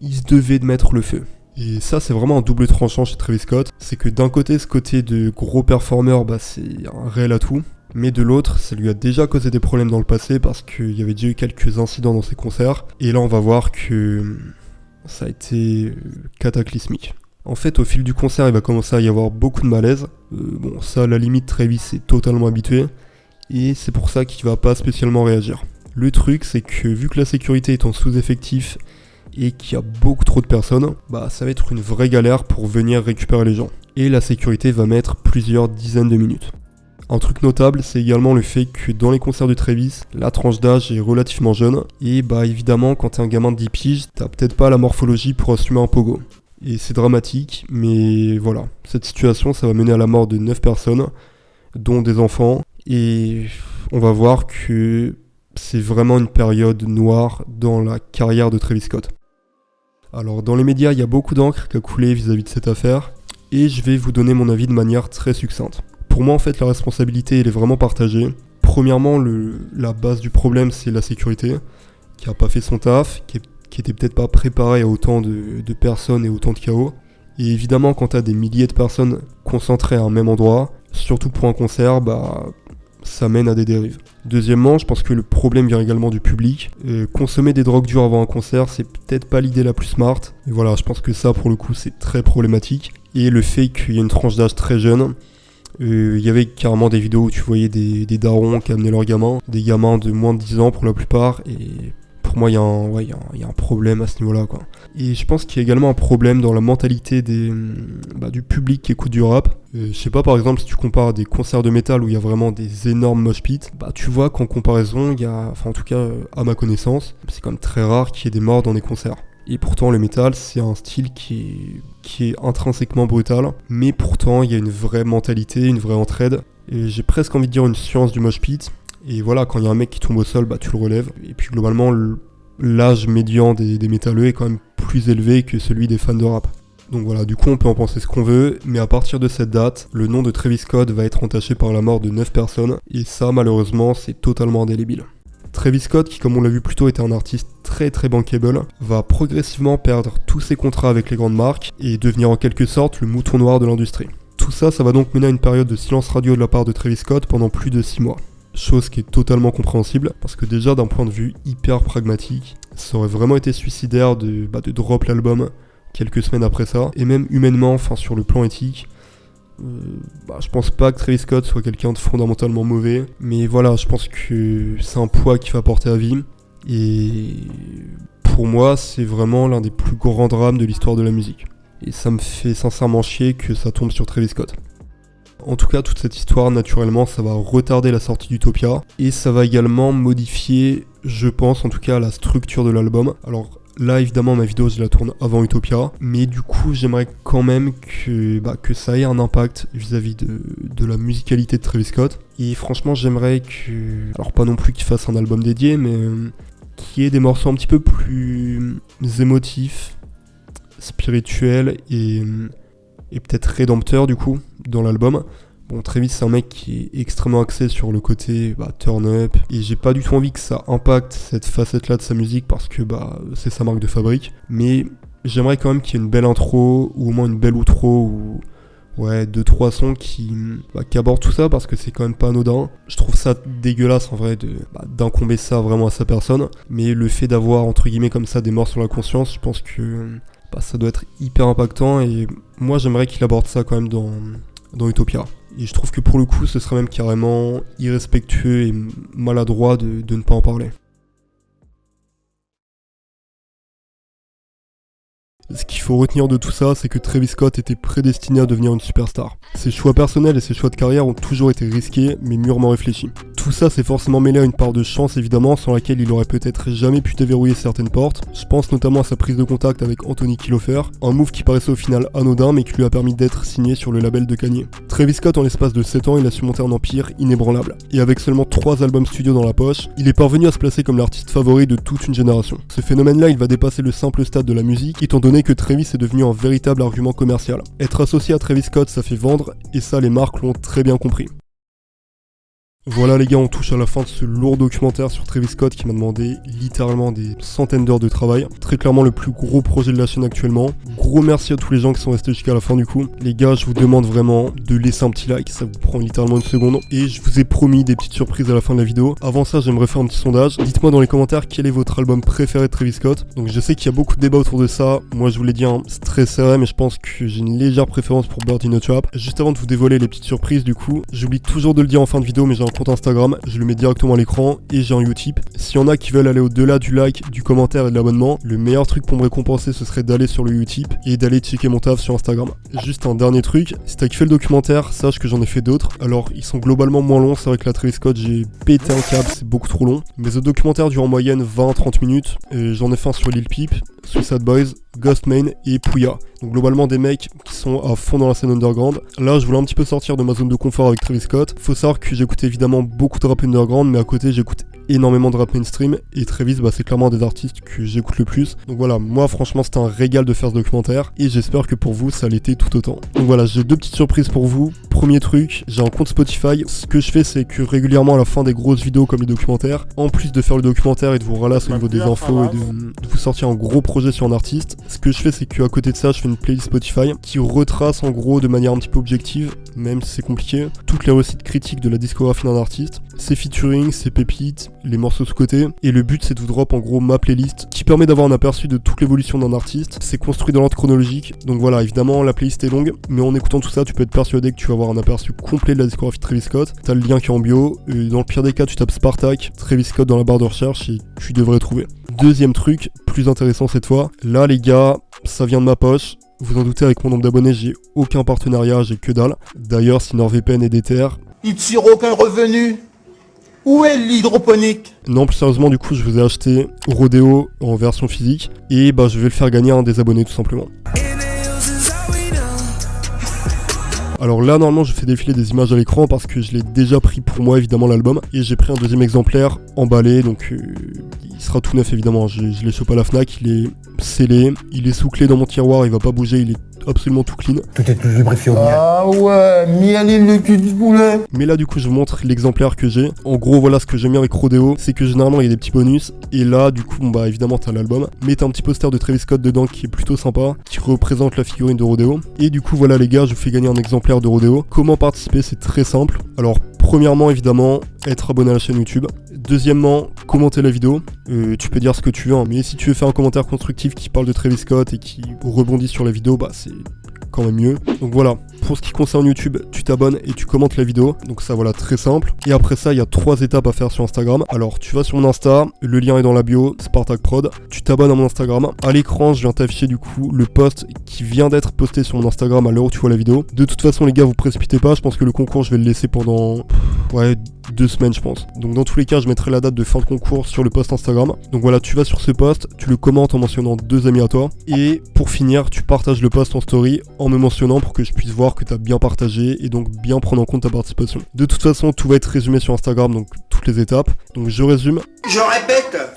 il se devait de mettre le feu. Et ça, c'est vraiment un double tranchant chez Travis Scott. C'est que d'un côté, ce côté de gros performeur, c'est un réel atout. Mais de l'autre, ça lui a déjà causé des problèmes dans le passé parce qu'il y avait déjà eu quelques incidents dans ses concerts. Et là, on va voir que ça a été cataclysmique. En fait, au fil du concert, il va commencer à y avoir beaucoup de malaise. Bon, ça, à la limite, Travis est totalement habitué. Et c'est pour ça qu'il va pas spécialement réagir. Le truc, c'est que vu que la sécurité est en sous-effectif et qu'il y a beaucoup trop de personnes, ça va être une vraie galère pour venir récupérer les gens. Et la sécurité va mettre plusieurs dizaines de minutes. Un truc notable, c'est également le fait que dans les concerts de Travis, la tranche d'âge est relativement jeune. Et évidemment, quand t'es un gamin de 10 piges, t'as peut-être pas la morphologie pour assumer un pogo. Et c'est dramatique, mais voilà. Cette situation, ça va mener à la mort de 9 personnes, dont des enfants. Et on va voir que c'est vraiment une période noire dans la carrière de Travis Scott. Alors dans les médias, il y a beaucoup d'encre qui a coulé vis-à-vis de cette affaire, et je vais vous donner mon avis de manière très succincte. Pour moi, en fait, la responsabilité, elle est vraiment partagée. Premièrement, la base du problème, c'est la sécurité, qui a pas fait son taf, qui était peut-être pas préparée à autant de personnes et autant de chaos. Et évidemment, quand t'as des milliers de personnes concentrées à un même endroit, surtout pour un concert, ça mène à des dérives. Deuxièmement, je pense que le problème vient également du public. Consommer des drogues dures avant un concert, c'est peut-être pas l'idée la plus smart. Et voilà, je pense que ça, pour le coup, c'est très problématique. Et le fait qu'il y ait une tranche d'âge très jeune, il y avait carrément des vidéos où tu voyais des darons qui amenaient leurs gamins, des gamins de moins de 10 ans pour la plupart, et pour moi, il y a un problème à ce niveau-là, quoi. Et je pense qu'il y a également un problème dans la mentalité du public qui écoute du rap. Je sais pas, par exemple, si tu compares à des concerts de métal où il y a vraiment des énormes mosh pits, tu vois qu'en comparaison, il y a, en tout cas, à ma connaissance, c'est quand même très rare qu'il y ait des morts dans des concerts. Et pourtant, le métal, c'est un style qui est intrinsèquement brutal, mais pourtant, il y a une vraie mentalité, une vraie entraide, et j'ai presque envie de dire une science du mosh pit. Et voilà, quand il y a un mec qui tombe au sol, tu le relèves. Et puis globalement, l'âge médian des métalleux est quand même plus élevé que celui des fans de rap. Donc voilà, du coup on peut en penser ce qu'on veut, mais à partir de cette date, le nom de Travis Scott va être entaché par la mort de 9 personnes, et ça malheureusement c'est totalement indélébile. Travis Scott, qui comme on l'a vu plus tôt était un artiste très bankable, va progressivement perdre tous ses contrats avec les grandes marques, et devenir en quelque sorte le mouton noir de l'industrie. Tout ça va donc mener à une période de silence radio de la part de Travis Scott pendant plus de 6 mois. Chose qui est totalement compréhensible, parce que déjà d'un point de vue hyper pragmatique, ça aurait vraiment été suicidaire de drop l'album quelques semaines après ça, et même humainement, enfin sur le plan éthique, je pense pas que Travis Scott soit quelqu'un de fondamentalement mauvais, mais voilà, je pense que c'est un poids qu'il va porter à vie, et pour moi, c'est vraiment l'un des plus grands drames de l'histoire de la musique. Et ça me fait sincèrement chier que ça tombe sur Travis Scott. En tout cas, toute cette histoire, naturellement, ça va retarder la sortie d'Utopia, et ça va également modifier, je pense, en tout cas, la structure de l'album. Alors, là, évidemment, ma vidéo, je la tourne avant Utopia, mais du coup, j'aimerais quand même que ça ait un impact vis-à-vis de la musicalité de Travis Scott. Et franchement, j'aimerais alors pas non plus qu'il fasse un album dédié, mais qu'il y ait des morceaux un petit peu plus émotifs, spirituels et peut-être rédempteurs, du coup, dans l'album. Bon, Travis, c'est un mec qui est extrêmement axé sur le côté turn up, et j'ai pas du tout envie que ça impacte cette facette-là de sa musique parce que c'est sa marque de fabrique, mais j'aimerais quand même qu'il y ait une belle intro, ou au moins une belle outro, ou 2-3 sons qui abordent tout ça, parce que c'est quand même pas anodin. Je trouve ça dégueulasse en vrai d'incomber ça vraiment à sa personne, mais le fait d'avoir entre guillemets comme ça des morts sur la conscience, je pense que ça doit être hyper impactant, et moi j'aimerais qu'il aborde ça quand même dans Utopia. Et je trouve que pour le coup, ce serait même carrément irrespectueux et maladroit de ne pas en parler. Ce qu'il faut retenir de tout ça, c'est que Travis Scott était prédestiné à devenir une superstar. Ses choix personnels et ses choix de carrière ont toujours été risqués, mais mûrement réfléchis. Tout ça s'est forcément mêlé à une part de chance évidemment, sans laquelle il aurait peut-être jamais pu déverrouiller certaines portes. Je pense notamment à sa prise de contact avec Anthony Kilofer, un move qui paraissait au final anodin mais qui lui a permis d'être signé sur le label de Kanye. Travis Scott, en l'espace de 7 ans, il a su monter un empire inébranlable. Et avec seulement 3 albums studio dans la poche, il est parvenu à se placer comme l'artiste favori de toute une génération. Ce phénomène-là, il va dépasser le simple stade de la musique, étant donné que Travis est devenu un véritable argument commercial. Être associé à Travis Scott, ça fait vendre, et ça les marques l'ont très bien compris. Voilà les gars, on touche à la fin de ce lourd documentaire sur Travis Scott qui m'a demandé littéralement des centaines d'heures de travail. Très clairement le plus gros projet de la chaîne actuellement. Gros merci à tous les gens qui sont restés jusqu'à la fin du coup. Les gars, je vous demande vraiment de laisser un petit like, ça vous prend littéralement une seconde. Et je vous ai promis des petites surprises à la fin de la vidéo. Avant ça, j'aimerais faire un petit sondage. Dites-moi dans les commentaires quel est votre album préféré de Travis Scott. Donc je sais qu'il y a beaucoup de débats autour de ça. Moi je vous l'ai dit, c'est très serré, mais je pense que j'ai une légère préférence pour Bird in a Trap. Juste avant de vous dévoiler les petites surprises du coup, j'oublie toujours de le dire en fin de vidéo, mais j'ai un compte Instagram, je le mets directement à l'écran, et j'ai un Utip. S'il y en a qui veulent aller au-delà du like, du commentaire et de l'abonnement, le meilleur truc pour me récompenser, ce serait d'aller sur le Utip et d'aller checker mon taf sur Instagram. Juste un dernier truc, si t'as kiffé le documentaire, sache que j'en ai fait d'autres. Alors ils sont globalement moins longs, c'est vrai que la Travis Scott, j'ai pété un câble, c'est beaucoup trop long. Mais ce documentaire dure en moyenne 20-30 minutes, et j'en ai fait un sur Lil Peep, Suicide Boys, Ghostman et Pouya. Donc globalement des mecs qui sont à fond dans la scène underground. Là je voulais un petit peu sortir de ma zone de confort avec Travis Scott. Faut savoir que j'écoute évidemment beaucoup de rap underground, mais à côté j'écoute énormément de rap mainstream, et Travis c'est clairement un des artistes que j'écoute le plus. Donc voilà, moi franchement c'était un régal de faire ce documentaire, et j'espère que pour vous ça l'était tout autant. Donc voilà, j'ai 2 petites surprises pour vous. Premier truc, j'ai un compte Spotify. Ce que je fais, c'est que régulièrement à la fin des grosses vidéos comme les documentaires, en plus de faire le documentaire et de vous relasser au niveau des infos et de vous sortir un gros projet sur un artiste, ce que je fais, c'est qu'à côté de ça, je fais une playlist Spotify qui retrace en gros de manière un petit peu objective, même si c'est compliqué, toutes les réussites critiques de la discographie d'un artiste, ses featuring, ses pépites, les morceaux sous-côté, et le but c'est de vous drop en gros ma playlist qui permet d'avoir un aperçu de toute l'évolution d'un artiste. C'est construit dans l'ordre chronologique, donc voilà, évidemment la playlist est longue, mais en écoutant tout ça, tu peux être persuadé que tu vas avoir un aperçu complet de la discographie de Travis Scott. T'as le lien qui est en bio, et dans le pire des cas, tu tapes Spartak, Travis Scott dans la barre de recherche, et tu devrais trouver. Deuxième truc, plus intéressant cette fois, là les gars, ça vient de ma poche. Vous en doutez, avec mon nombre d'abonnés, j'ai aucun partenariat, j'ai que dalle. D'ailleurs, si NordVPN est déter, il tire aucun revenu. Où est l'hydroponique? Non, plus sérieusement, du coup, je vous ai acheté Rodeo en version physique, et je vais le faire gagner à un des abonnés tout simplement. Alors là normalement je fais défiler des images à l'écran parce que je l'ai déjà pris pour moi évidemment l'album. Et j'ai pris un deuxième exemplaire emballé, donc il sera tout neuf évidemment. Je l'ai chopé à la Fnac, il est scellé, il est sous clé dans mon tiroir, il va pas bouger, il est absolument tout clean. Tout est tout lubrifié au miel. Ah ouais, mieline le cul du poulet. Mais là du coup je vous montre l'exemplaire que j'ai. En gros voilà ce que j'aime bien avec Rodeo, c'est que généralement il y a des petits bonus. Et là du coup bah évidemment t'as l'album, mais t'as un petit poster de Travis Scott dedans qui est plutôt sympa, qui représente la figurine de Rodeo. Et du coup voilà les gars, je vous fais gagner un exemplaire de Rodeo. Comment participer? C'est très simple. Alors premièrement évidemment être abonné à la chaîne YouTube. Deuxièmement, commenter la vidéo. Tu peux dire ce que tu veux, hein, mais si tu veux faire un commentaire constructif qui parle de Travis Scott et qui rebondit sur la vidéo, bah c'est quand même mieux. Donc voilà, pour ce qui concerne YouTube, tu t'abonnes et tu commentes la vidéo. Donc ça voilà, très simple. Et après ça, il y a 3 étapes à faire sur Instagram. Alors tu vas sur mon Insta, le lien est dans la bio, Spartak Prod. Tu t'abonnes à mon Instagram. À l'écran, je viens t'afficher du coup le post qui vient d'être posté sur mon Instagram à l'heure où tu vois la vidéo. De toute façon les gars, vous précipitez pas, je pense que le concours je vais le laisser pendant 2 semaines je pense. Donc dans tous les cas, je mettrai la date de fin de concours sur le post Instagram. Donc voilà, tu vas sur ce post, tu le commentes en mentionnant 2 amis à toi. Et pour finir, tu partages le post en story en me mentionnant pour que je puisse voir que tu as bien partagé et donc bien prendre en compte ta participation. De toute façon, tout va être résumé sur Instagram, donc toutes les étapes. Donc je résume. Je répète.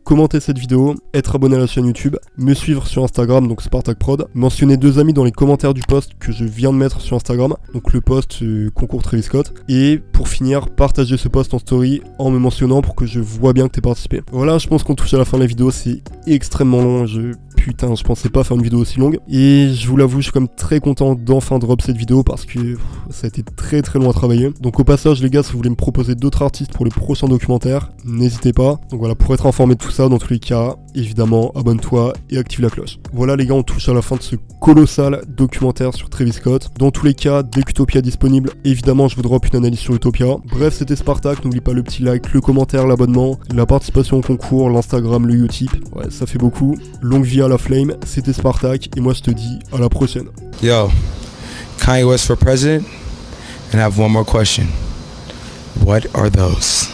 Commenter cette vidéo, être abonné à la chaîne YouTube, me suivre sur Instagram, donc Spartak Prod, mentionner 2 amis dans les commentaires du post que je viens de mettre sur Instagram, donc le post concours Travis Scott, et pour finir, partager ce post en story en me mentionnant pour que je vois bien que t'es participé. Voilà, je pense qu'on touche à la fin de la vidéo, c'est extrêmement long, putain, je pensais pas faire une vidéo aussi longue, et je vous l'avoue, je suis quand même très content d'enfin drop cette vidéo parce que ça a été très très long à travailler. Donc au passage les gars, si vous voulez me proposer d'autres artistes pour les prochains documentaires, n'hésitez pas. Donc voilà, pour être informé de tout ça, dans tous les cas, évidemment, abonne-toi et active la cloche. Voilà les gars, on touche à la fin de ce colossal documentaire sur Travis Scott. Dans tous les cas, dès qu'Utopia est disponible, évidemment, je vous drop une analyse sur Utopia. Bref, c'était Spartak, n'oublie pas le petit like, le commentaire, l'abonnement, la participation au concours, l'Instagram, le Utip. Ouais, ça fait beaucoup. Longue vie à la flame, c'était Spartak, et moi je te dis à la prochaine. Yo, Kanye West for president, and I have one more question. What are those?